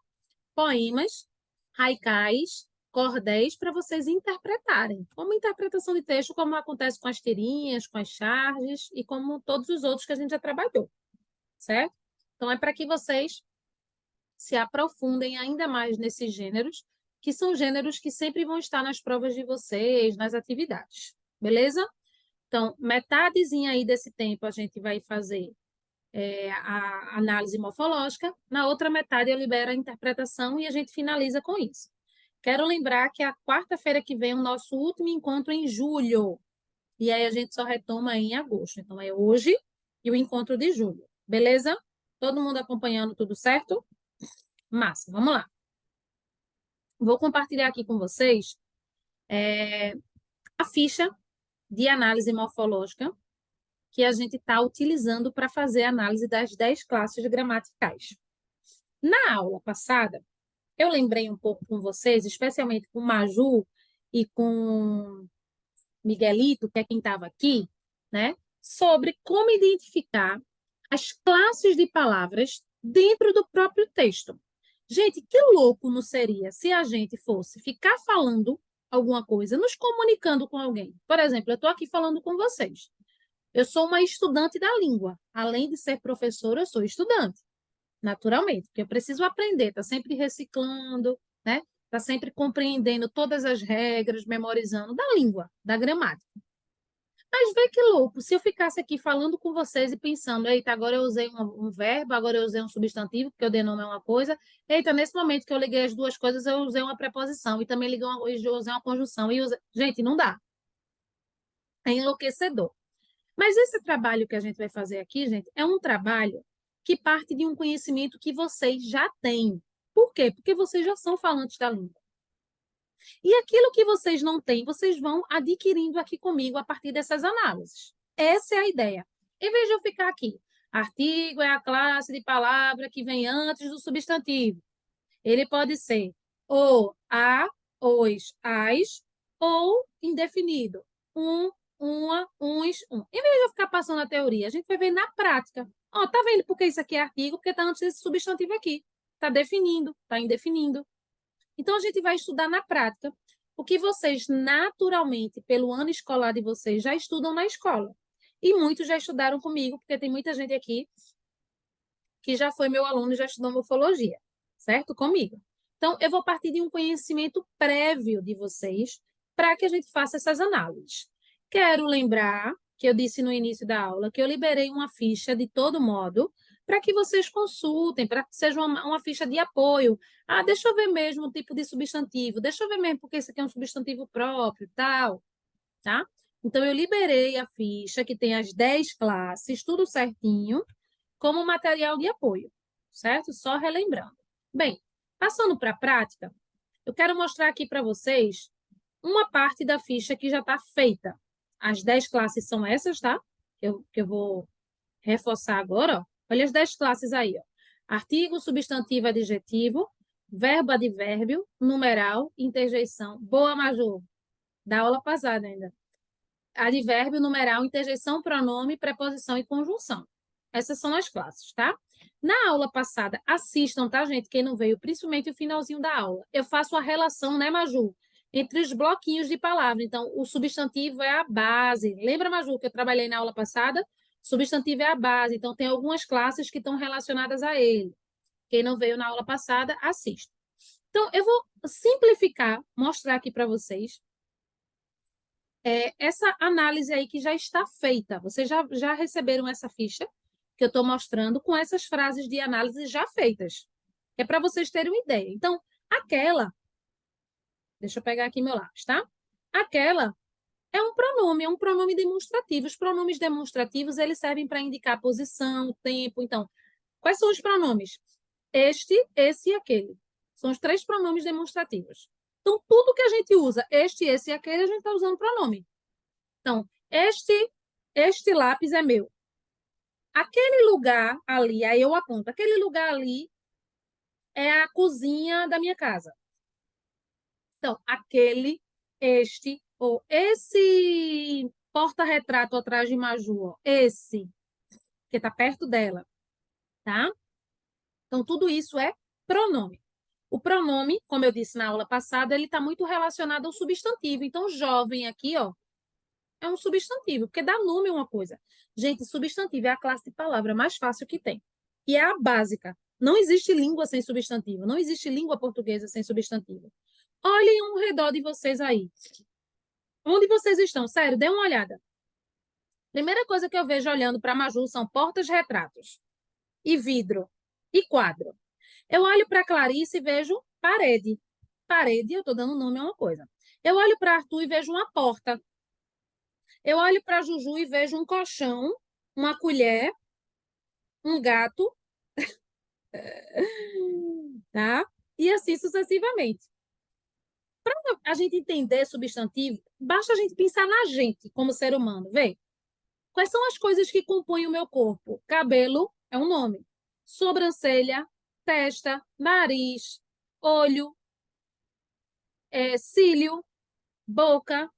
poemas, haikais, cordéis para vocês interpretarem. Como interpretação de texto, como acontece com as tirinhas, com as charges e como todos os outros que a gente já trabalhou. Certo? Então, é para que vocês se aprofundem ainda mais nesses gêneros, que são gêneros que sempre vão estar nas provas de vocês, nas atividades. Beleza? Então, metadezinha aí desse tempo a gente vai fazer a análise morfológica, na outra metade eu libero a interpretação e a gente finaliza com isso. Quero lembrar que a quarta-feira que vem é o nosso último encontro em julho, e aí a gente só retoma em agosto. Então, é hoje e o encontro de julho. Beleza? Todo mundo acompanhando tudo certo? Massa, vamos lá. Vou compartilhar aqui com vocês a ficha de análise morfológica que a gente está utilizando para fazer a análise das 10 classes gramaticais. Na aula passada, eu lembrei um pouco com vocês, especialmente com Maju e com Miguelito, que é quem estava aqui, né, sobre como identificar as classes de palavras dentro do próprio texto. Gente, que louco não seria se a gente fosse ficar falando alguma coisa, nos comunicando com alguém. Por exemplo, eu estou aqui falando com vocês. Eu sou uma estudante da língua. Além de ser professora, eu sou estudante, naturalmente, porque eu preciso aprender, tá sempre reciclando, né? Está sempre compreendendo todas as regras, memorizando da língua, da gramática. Mas vê que louco, se eu ficasse aqui falando com vocês e pensando, eita, agora eu usei um verbo, agora eu usei um substantivo, porque o de nome é uma coisa, eita, nesse momento que eu liguei as duas coisas, eu usei uma preposição, e também eu usei uma conjunção, gente, não dá. É enlouquecedor. Mas esse trabalho que a gente vai fazer aqui, gente, é um trabalho que parte de um conhecimento que vocês já têm. Por quê? Porque vocês já são falantes da língua. E aquilo que vocês não têm, vocês vão adquirindo aqui comigo a partir dessas análises. Essa é a ideia. Em vez de eu ficar aqui, artigo é a classe de palavra que vem antes do substantivo. Ele pode ser ou a, os, as, ou indefinido. Um, uma, uns, um. Em vez de eu ficar passando a teoria, a gente vai ver na prática. Ó, tá vendo por que isso aqui é artigo? Porque está antes desse substantivo aqui. Está definindo, está indefinindo. Então, a gente vai estudar na prática o que vocês, naturalmente, pelo ano escolar de vocês, já estudam na escola. E muitos já estudaram comigo, porque tem muita gente aqui que já foi meu aluno e já estudou morfologia, certo? Comigo. Então, eu vou partir de um conhecimento prévio de vocês para que a gente faça essas análises. Quero lembrar que eu disse no início da aula que eu liberei uma ficha de todo modo para que vocês consultem, para que seja uma ficha de apoio. Ah, deixa eu ver mesmo o tipo de substantivo, deixa eu ver mesmo porque esse aqui é um substantivo próprio, tal, tá? Então, eu liberei a ficha que tem as 10 classes, tudo certinho, como material de apoio, certo? Só relembrando. Bem, passando para a prática, eu quero mostrar aqui para vocês uma parte da ficha que já está feita. As 10 classes são essas, tá? Que eu vou reforçar agora, ó. Olha as 10 classes aí, ó. Artigo, substantivo, adjetivo, verbo, advérbio, numeral, interjeição. Boa, Maju. Da aula passada ainda. Advérbio, numeral, interjeição, pronome, preposição e conjunção. Essas são as classes, tá? Na aula passada, assistam, tá, gente? Quem não veio, principalmente o finalzinho da aula. Eu faço a relação, né, Maju? Entre os bloquinhos de palavra. Então, o substantivo é a base. Lembra, Maju, que eu trabalhei na aula passada? Substantivo é a base. Então, tem algumas classes que estão relacionadas a ele. Quem não veio na aula passada, assista. Então, eu vou simplificar, mostrar aqui para vocês essa análise aí que já está feita. Vocês já receberam essa ficha que eu estou mostrando com essas frases de análise já feitas. É para vocês terem uma ideia. Então, aquela, deixa eu pegar aqui meu lápis, tá? Aquela é um pronome demonstrativo. Os pronomes demonstrativos, eles servem para indicar posição, tempo. Então, quais são os pronomes? Este, esse e aquele. São os 3 pronomes demonstrativos. Então, tudo que a gente usa, este, esse e aquele, a gente está usando pronome. Então, este lápis é meu. Aquele lugar ali, aí eu aponto, aquele lugar ali é a cozinha da minha casa. Então, aquele, este, ou esse porta-retrato atrás de Maju, ó, esse, que está perto dela, tá? Então, tudo isso é pronome. O pronome, como eu disse na aula passada, ele está muito relacionado ao substantivo. Então, jovem aqui, ó, é um substantivo, porque dá nome a uma coisa. Gente, substantivo é a classe de palavra mais fácil que tem. E é a básica. Não existe língua sem substantivo. Não existe língua portuguesa sem substantivo. Olhem ao redor de vocês aí. Onde vocês estão? Sério, dê uma olhada. Primeira coisa que eu vejo olhando para Maju são portas-retratos, e vidro, e quadro. Eu olho para Clarice e vejo parede. Parede, eu estou dando nome a uma coisa. Eu olho para Arthur e vejo uma porta. Eu olho para Juju e vejo um colchão, uma colher, um gato, tá? E assim sucessivamente. Para a gente entender substantivo, basta a gente pensar na gente como ser humano, vê? Quais são as coisas que compõem o meu corpo? Cabelo é um nome. Sobrancelha, testa, nariz, olho, cílio, boca,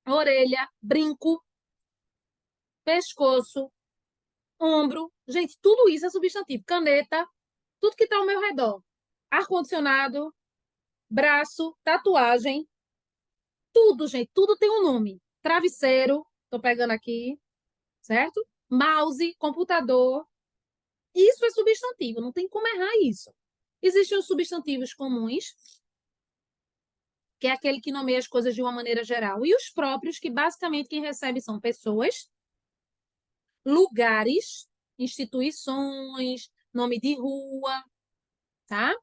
orelha, brinco, pescoço, ombro. Gente, tudo isso é substantivo. Caneta, tudo que está ao meu redor. Ar-condicionado, braço, tatuagem, tudo, gente, tudo tem um nome. Travesseiro, estou pegando aqui, certo? Mouse, computador. Isso é substantivo, não tem como errar isso. Existem os substantivos comuns, que é aquele que nomeia as coisas de uma maneira geral, e os próprios, que basicamente quem recebe são pessoas, lugares, instituições, nome de rua, tá?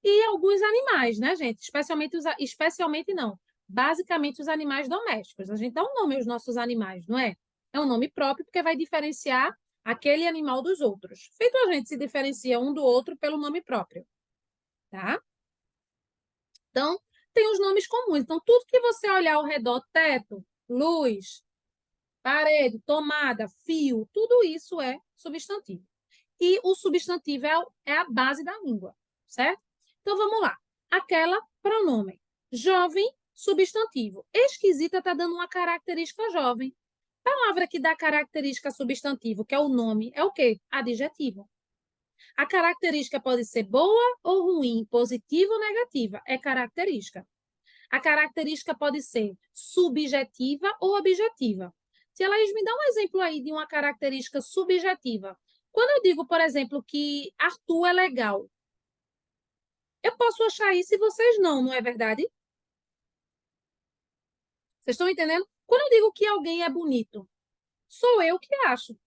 E alguns animais, né, gente? Especialmente não, basicamente os animais domésticos. A gente dá um nome aos nossos animais, não é? É um nome próprio porque vai diferenciar aquele animal dos outros. Feito a gente se diferencia um do outro pelo nome próprio, tá? Então, tem os nomes comuns. Então, tudo que você olhar ao redor, teto, luz, parede, tomada, fio, tudo isso é substantivo. E o substantivo é a base da língua, certo? Então, vamos lá. Aquela, pronome. Jovem, substantivo. Esquisita está dando uma característica jovem. Palavra que dá característica substantivo, que é o nome, é o quê? Adjetivo. A característica pode ser boa ou ruim, positiva ou negativa. É característica. A característica pode ser subjetiva ou objetiva. Tia Laís, me dá um exemplo aí de uma característica subjetiva. Quando eu digo, por exemplo, que Arthur é legal, eu posso achar isso e vocês não, não é verdade? Vocês estão entendendo? Quando eu digo que alguém é bonito, sou eu que acho,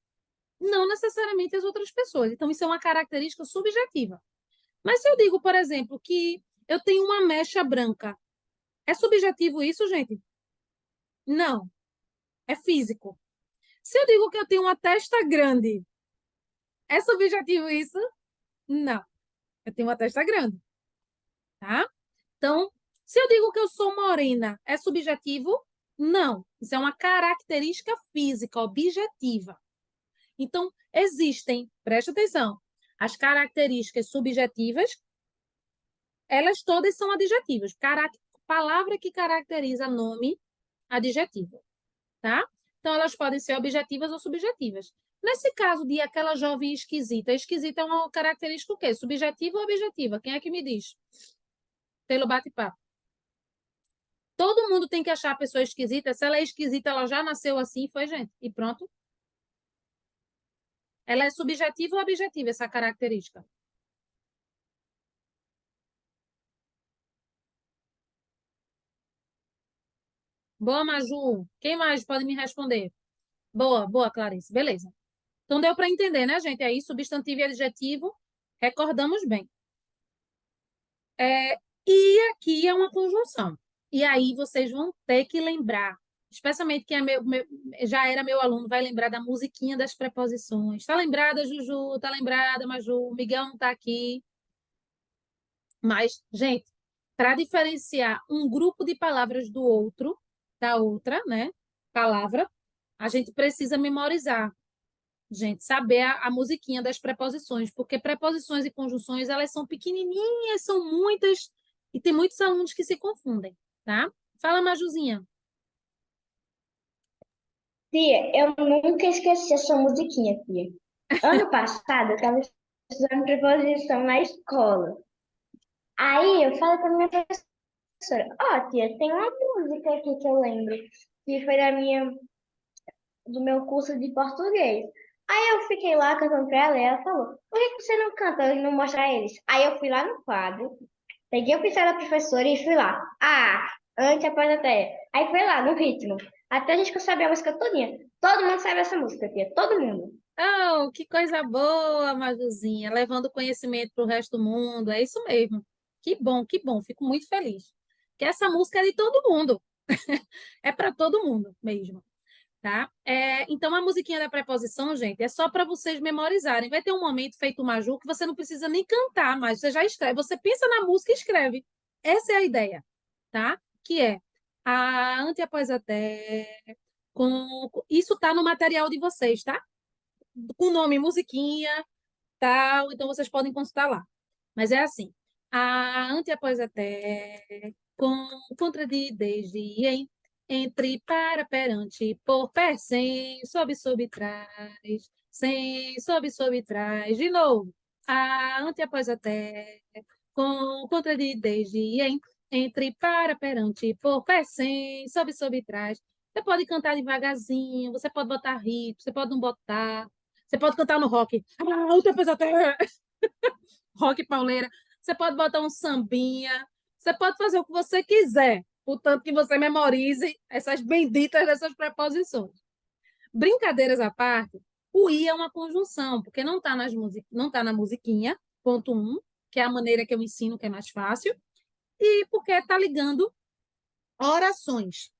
não necessariamente as outras pessoas. Então, isso é uma característica subjetiva. Mas se eu digo, por exemplo, que eu tenho uma mecha branca, é subjetivo isso, gente? Não, é físico. Se eu digo que eu tenho uma testa grande, é subjetivo isso? Não, eu tenho uma testa grande, tá? Então, se eu digo que eu sou morena, é subjetivo? Não, isso é uma característica física, objetiva. Então, existem, preste atenção, as características subjetivas, elas todas são adjetivos. Palavra que caracteriza nome, adjetivo, tá? Então, elas podem ser objetivas ou subjetivas. Nesse caso de aquela jovem esquisita, esquisita é uma característica o quê? Subjetiva ou objetiva? Quem é que me diz? Pelo bate-papo. Todo mundo tem que achar a pessoa esquisita. Se ela é esquisita, ela já nasceu assim, foi, gente. E pronto. Ela é subjetiva ou objetiva, essa característica? Boa, Maju. Quem mais pode me responder? Boa, boa, Clarice. Beleza. Então deu para entender, né, gente? Aí, substantivo e adjetivo, recordamos bem. E aqui é uma conjunção. E aí vocês vão ter que lembrar, especialmente quem é já era meu aluno, vai lembrar da musiquinha das preposições. Tá lembrada, Juju? Tá lembrada, Maju? Miguel não tá aqui. Mas, gente, para diferenciar um grupo de palavras do outro, da outra, né? Palavra, a gente precisa memorizar. Gente, saber a musiquinha das preposições, porque preposições e conjunções, elas são pequenininhas, são muitas, e tem muitos alunos que se confundem, tá? Fala, Majuzinha. Tia, eu nunca esqueci essa musiquinha, tia. Ano passado, eu estava estudando preposição na escola. Aí eu falei para minha professora, ó, tia, tem uma música aqui que eu lembro, que foi do meu curso de português. Aí eu fiquei lá cantando pra ela e ela falou, por que que você não canta e não mostra a eles? Aí eu fui lá no quadro, peguei o pincel da professora e fui lá. Ah, antes, após, até. Aí foi lá, no ritmo. Até a gente conseguiu a música todinha. Todo mundo sabe essa música, tia. Todo mundo. Oh, que coisa boa, Majuzinha, levando conhecimento para o resto do mundo, é isso mesmo. Que bom, fico muito feliz. Que essa música é de todo mundo, é para todo mundo mesmo. Tá? Então, a musiquinha da preposição, gente, é só para vocês memorizarem. Vai ter um momento feito o Maju que você não precisa nem cantar, mas você já escreve. Você pensa na música e escreve. Essa é a ideia, tá? Que é a ante, após, até. Isso tá no material de vocês, tá? Com o nome, musiquinha, tal. Então, vocês podem consultar lá. Mas é assim. A ante, após, até. Com contra de, desde, em entre, para, perante, por, per, sem, sob, trás, sem, sob, trás, de novo, a, ante, após, até, com, contra, de, desde, em, entre, para, perante, por, per, sem, sob, trás. Você pode cantar devagarzinho, você pode botar ritmo, você pode não botar, você pode cantar no rock, a, ante, após, até, rock pauleira, você pode botar um sambinha, você pode fazer o que você quiser, portanto que você memorize essas benditas dessas preposições. Brincadeiras à parte, o i é uma conjunção, porque não está não tá na musiquinha, ponto 1, que é a maneira que eu ensino, que é mais fácil, e porque está ligando orações,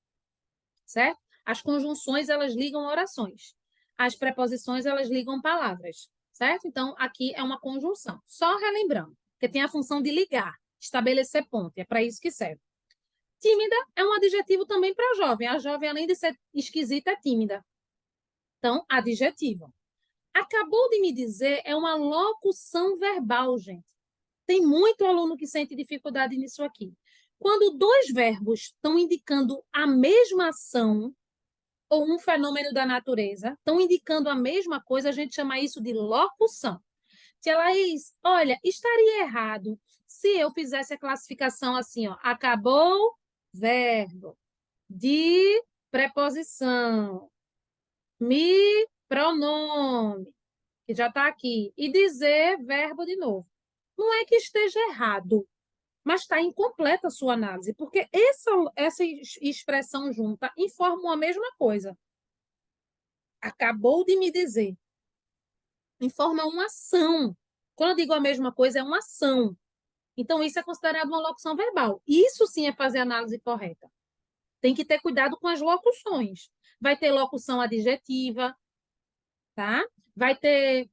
certo? As conjunções, elas ligam orações. As preposições, elas ligam palavras, certo? Então, aqui é uma conjunção. Só relembrando, que tem a função de ligar, estabelecer ponto, é para isso que serve. Tímida é um adjetivo também para jovem. A jovem, além de ser esquisita, é tímida. Então, adjetivo. Acabou de me dizer é uma locução verbal, gente. Tem muito aluno que sente dificuldade nisso aqui. Quando dois verbos estão indicando a mesma ação ou um fenômeno da natureza, estão indicando a mesma coisa, a gente chama isso de locução. Tia Laís, olha, estaria errado se eu fizesse a classificação assim, ó, acabou, verbo, de, preposição, me, pronome, que já está aqui, e dizer, verbo de novo. Não é que esteja errado, mas está incompleta a sua análise, porque essa expressão junta informam a mesma coisa. Acabou de me dizer. Informa uma ação. Quando eu digo a mesma coisa, é uma ação. Então, isso é considerado uma locução verbal. Isso sim é fazer a análise correta. Tem que ter cuidado com as locuções. Vai ter locução adjetiva, tá? Vai ter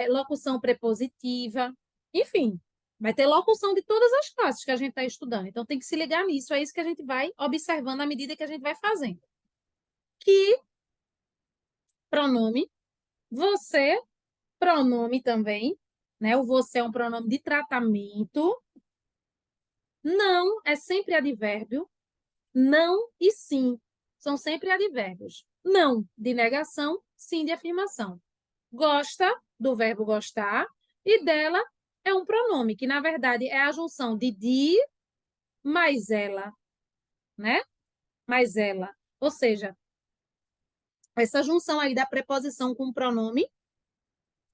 locução prepositiva, enfim, vai ter locução de todas as classes que a gente está estudando. Então, tem que se ligar nisso. É isso que a gente vai observando à medida que a gente vai fazendo. Que pronome, você, pronome também, né? O você é um pronome de tratamento. Não é sempre advérbio. Não e sim são sempre advérbios. Não de negação, sim de afirmação. Gosta, do verbo gostar, e dela é um pronome, que na verdade é a junção de mais ela, né? Mais ela. Ou seja, essa junção aí da preposição com o pronome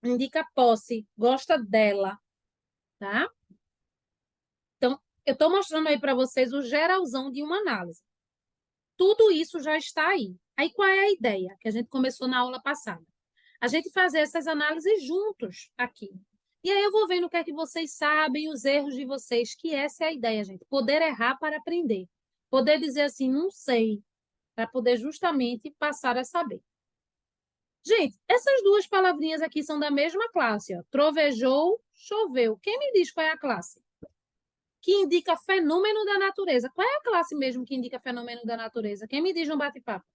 indica posse, gosta dela, tá? Então, eu estou mostrando aí para vocês o geralzão de uma análise. Tudo isso já está aí. Aí qual é a ideia que a gente começou na aula passada? A gente fazer essas análises juntos aqui. E aí eu vou vendo o que é que vocês sabem, os erros de vocês, que essa é a ideia, gente. Poder errar para aprender. Poder dizer assim, não sei, para poder justamente passar a saber. Gente, essas duas palavrinhas aqui são da mesma classe, ó. Trovejou, choveu. Quem me diz qual é a classe? Que indica fenômeno da natureza. Qual é a classe mesmo que indica fenômeno da natureza? Quem me diz um bate-papo?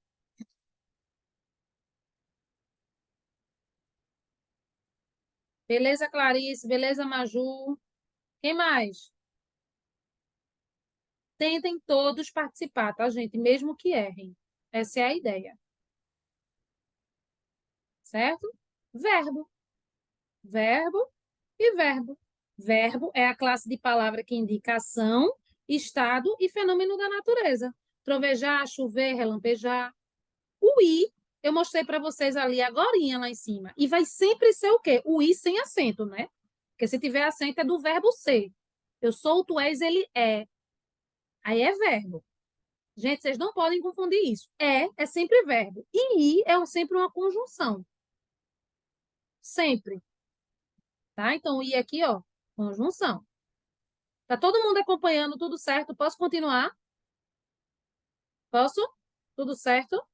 Beleza, Clarice? Beleza, Maju? Quem mais? Tentem todos participar, tá, gente? Mesmo que errem. Essa é a ideia. Certo? Verbo. Verbo e verbo. Verbo é a classe de palavra que indica ação, estado e fenômeno da natureza. Trovejar, chover, relampejar. O i, eu mostrei para vocês ali agorinha lá em cima. E vai sempre ser o quê? O i sem acento, né? Porque se tiver acento é do verbo ser. Eu sou, tu és, ele é. Aí é verbo. Gente, vocês não podem confundir isso. É sempre verbo. E i é sempre uma conjunção. Sempre. Tá? Então, o i aqui, ó, conjunção. Tá todo mundo acompanhando, tudo certo? Posso continuar? Posso? Tudo certo?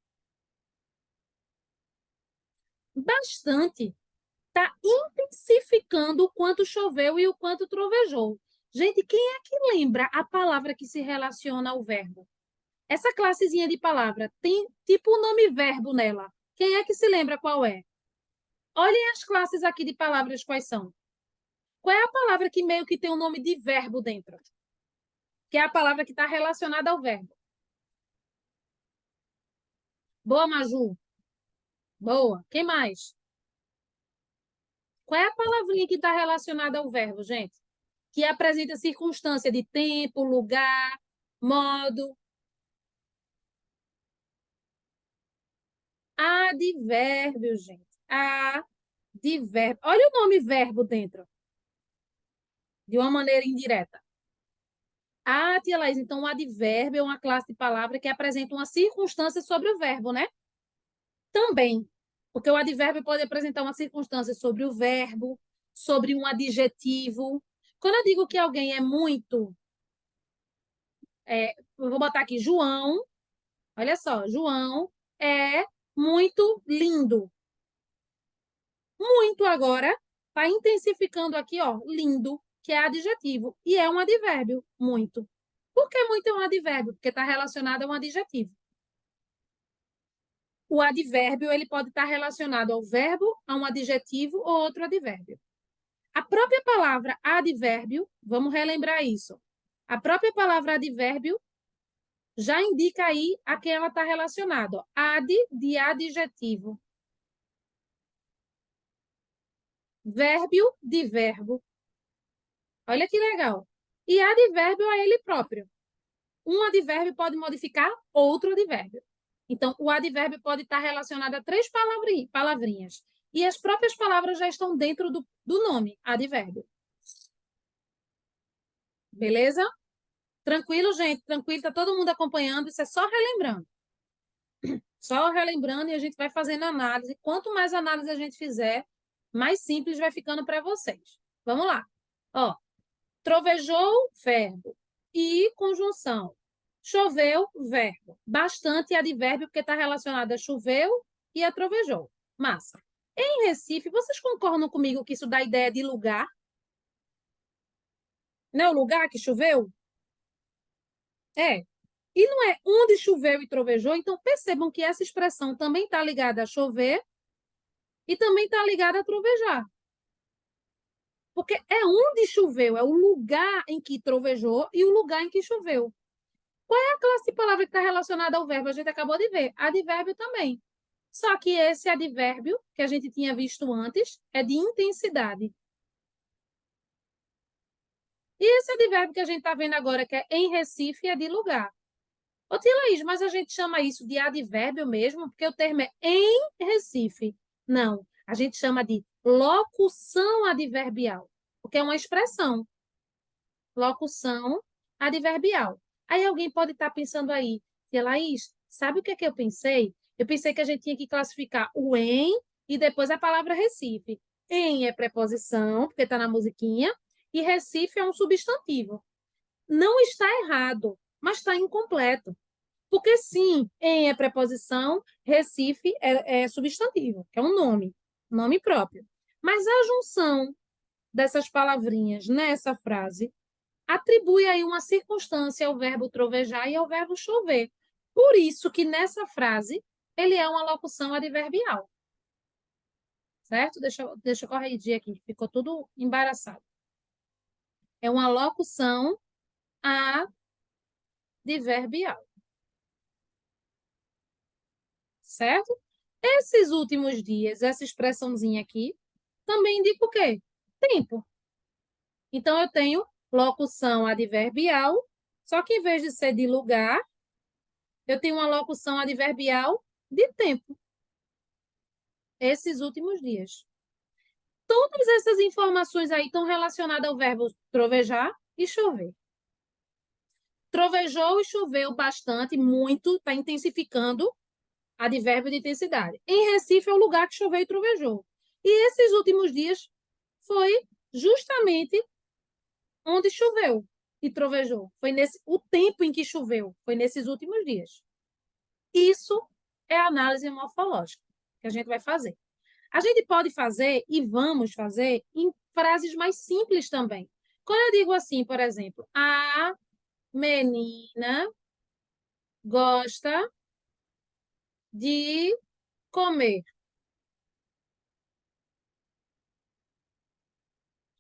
Bastante. Tá intensificando o quanto choveu e o quanto trovejou. Gente, quem é que lembra a palavra que se relaciona ao verbo? Essa classezinha de palavra tem tipo o nome verbo nela. Quem é que se lembra qual é? Olhem as classes aqui de palavras quais são. Qual é a palavra que meio que tem o nome de verbo dentro? Que é a palavra que está relacionada ao verbo. Boa, Maju. Boa. Quem mais? Qual é a palavrinha que está relacionada ao verbo, gente? Que apresenta circunstância de tempo, lugar, modo. Advérbio, gente. Advérbio. Olha o nome verbo dentro. de uma maneira indireta. Ah, tia Laís, então o advérbio é uma classe de palavra que apresenta uma circunstância sobre o verbo, né? Também, porque o advérbio pode apresentar uma circunstância sobre o verbo, sobre um adjetivo. Quando eu digo que alguém é muito, eu vou botar aqui João, olha só, João é muito lindo. Muito agora está intensificando aqui, ó, lindo, que é adjetivo, e é um advérbio, muito. Por que muito é um advérbio? Porque está relacionado a um adjetivo. O advérbio ele pode estar relacionado ao verbo, a um adjetivo ou outro advérbio. A própria palavra advérbio, vamos relembrar isso. A própria palavra advérbio já indica aí a quem ela está relacionada. Ad de adjetivo. Vérbio de verbo. Olha que legal. E advérbio é ele próprio. Um advérbio pode modificar outro advérbio. Então, o advérbio pode estar relacionado a 3 palavrinhas. E as próprias palavras já estão dentro do nome, advérbio. Beleza? Tranquilo, gente? Tranquilo? Está todo mundo acompanhando? Isso é só relembrando. Só relembrando e a gente vai fazendo análise. Quanto mais análise a gente fizer, mais simples vai ficando para vocês. Vamos lá. Ó, trovejou, verbo. E conjunção. Choveu, verbo. Bastante advérbio, porque está relacionado a choveu e a trovejou. Massa. Em Recife, vocês concordam comigo que isso dá ideia de lugar? Não é o lugar que choveu? É. E não é onde choveu e trovejou, então percebam que essa expressão também está ligada a chover e também está ligada a trovejar. Porque é onde choveu, é o lugar em que trovejou e o lugar em que choveu. Qual é a classe de palavra que está relacionada ao verbo? A gente acabou de ver. Advérbio também. Só que esse advérbio, que a gente tinha visto antes, é de intensidade. E esse advérbio que a gente está vendo agora, que é em Recife, é de lugar. Ô, tia Laís, mas a gente chama isso de advérbio mesmo, porque o termo é em Recife. Não, a gente chama de locução adverbial, porque é uma expressão. Locução adverbial. Aí alguém pode estar pensando aí, tia Laís, sabe o que é que eu pensei? Eu pensei que a gente tinha que classificar o em e depois a palavra Recife. Em é preposição, porque está na musiquinha, e Recife é um substantivo. Não está errado, mas está incompleto. Porque sim, em é preposição, Recife é substantivo, que é um nome próprio. Mas a junção dessas palavrinhas nessa frase atribui aí uma circunstância ao verbo trovejar e ao verbo chover. Por isso que nessa frase ele é uma locução adverbial. Certo? Deixa eu corrigir aqui, ficou tudo embaraçado. É uma locução adverbial. Certo? Esses últimos dias, essa expressãozinha aqui, também indica o quê? Tempo. Então, eu tenho locução adverbial, só que em vez de ser de lugar, eu tenho uma locução adverbial de tempo. Esses últimos dias. Todas essas informações aí estão relacionadas ao verbo trovejar e chover. Trovejou e choveu bastante, muito, está intensificando advérbio de intensidade. Em Recife é o lugar que choveu e trovejou. E esses últimos dias foi justamente onde choveu e trovejou. Foi o tempo em que choveu, foi nesses últimos dias. Isso é a análise morfológica que a gente vai fazer. A gente pode fazer e vamos fazer em frases mais simples também. Quando eu digo assim, por exemplo, a menina gosta de comer,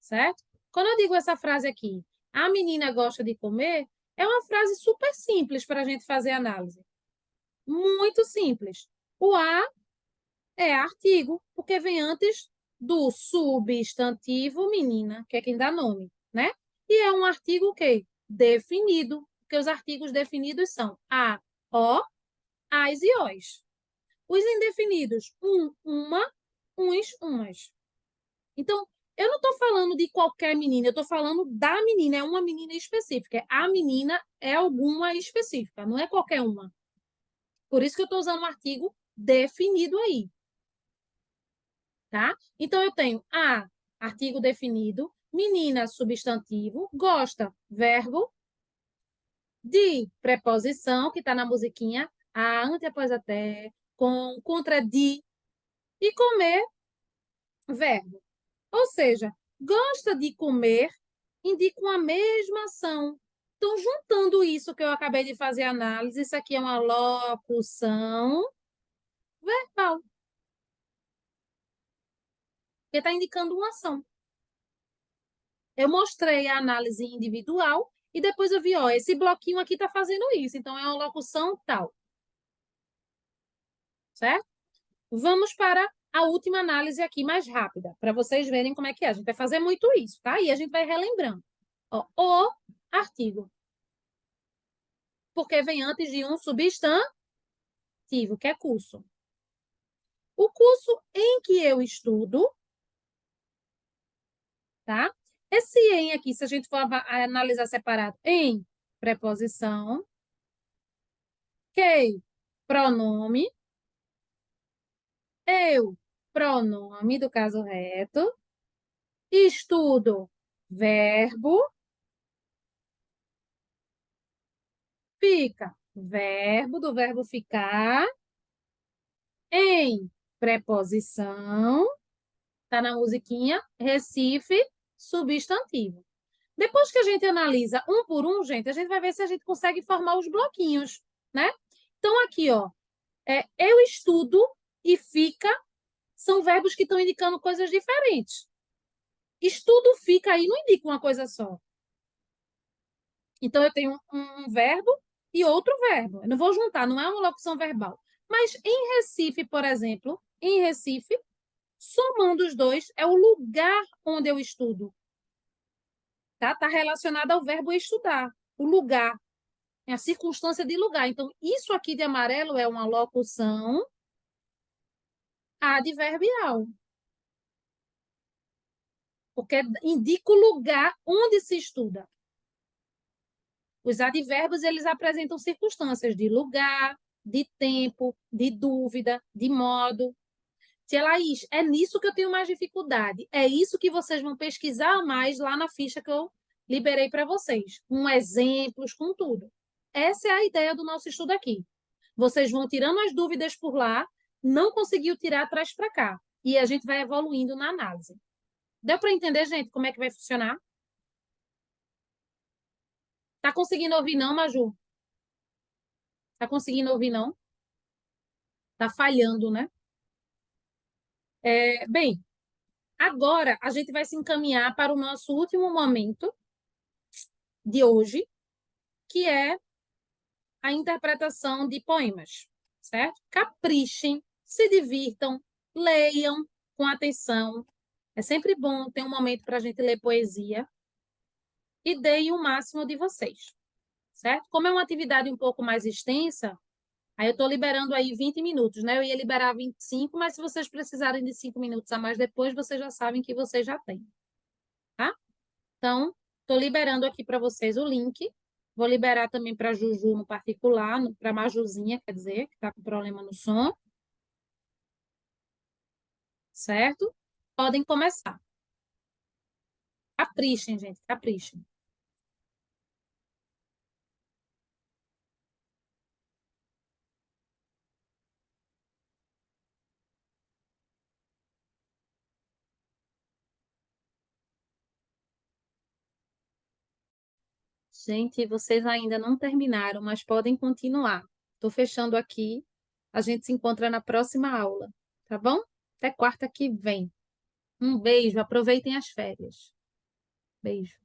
certo? Quando eu digo essa frase aqui, a menina gosta de comer, é uma frase super simples para a gente fazer análise. Muito simples. O a é artigo, porque vem antes do substantivo menina, que é quem dá nome, né? E é um artigo o quê? Definido, porque os artigos definidos são a, o, as e os. Os indefinidos, uma, uns, umas. Então, Eu não estou falando de qualquer menina, eu estou falando da menina, é uma menina específica. A menina é alguma específica, não é qualquer uma. Por isso que eu estou usando um artigo definido aí, tá? Então, eu tenho a, artigo definido, menina, substantivo, gosta, verbo, de, preposição, que está na musiquinha, a, ante, após, até, com, contra, de, e comer, verbo. Ou seja, gosta de comer, indica uma mesma ação. Então, juntando isso que eu acabei de fazer análise, isso aqui é uma locução verbal, que está indicando uma ação. Eu mostrei a análise individual e depois eu vi, ó, esse bloquinho aqui está fazendo isso, então é uma locução tal. Certo? Vamos para a última análise aqui, mais rápida, para vocês verem como é que é. A gente vai fazer muito isso, tá? E a gente vai relembrando. Ó, o artigo. Porque vem antes de um substantivo, que é curso. O curso em que eu estudo, tá? Esse em aqui, se a gente for analisar separado, em preposição, que pronome, eu, pronome do caso reto, estudo, verbo, fica, verbo do verbo ficar, em preposição, tá na musiquinha, Recife, substantivo. Depois que a gente analisa um por um, gente, a gente vai ver se a gente consegue formar os bloquinhos, né? Então, aqui, ó, eu estudo e fica, são verbos que estão indicando coisas diferentes. Estudo, fica aí, não indica uma coisa só. Então, eu tenho um verbo e outro verbo. Eu não vou juntar, não é uma locução verbal. Mas em Recife, por exemplo, em Recife, somando os dois, é o lugar onde eu estudo. Tá? Tá relacionado ao verbo estudar, o lugar. É a circunstância de lugar. Então, isso aqui de amarelo é uma locução adverbial. Porque indica o lugar onde se estuda. Os advérbios, eles apresentam circunstâncias de lugar, de tempo, de dúvida, de modo. Tia Laís, é nisso que eu tenho mais dificuldade. É isso que vocês vão pesquisar mais lá na ficha que eu liberei para vocês. Com exemplos, com tudo. Essa é a ideia do nosso estudo aqui. Vocês vão tirando as dúvidas por lá, não conseguiu tirar, traz para cá. E a gente vai evoluindo na análise. Deu para entender, gente, como é que vai funcionar? Tá conseguindo ouvir não, Maju? Tá conseguindo ouvir não? Tá falhando, né? Bem, agora a gente vai se encaminhar para o nosso último momento de hoje, que é a interpretação de poemas, certo? Caprichem, se divirtam, leiam com atenção. É sempre bom ter um momento para a gente ler poesia e deem o máximo de vocês, certo? Como é uma atividade um pouco mais extensa, aí eu estou liberando aí 20 minutos, né? Eu ia liberar 25, mas se vocês precisarem de 5 minutos a mais depois, vocês já sabem que vocês já têm, tá? Então, estou liberando aqui para vocês o link. Vou liberar também para a Juju no particular, para a Majuzinha, quer dizer, que está com problema no som. Certo? Podem começar. Caprichem, gente, caprichem. Gente, vocês ainda não terminaram, mas podem continuar. Estou fechando aqui. A gente se encontra na próxima aula, tá bom? Até quarta que vem. Um beijo, aproveitem as férias. Beijo.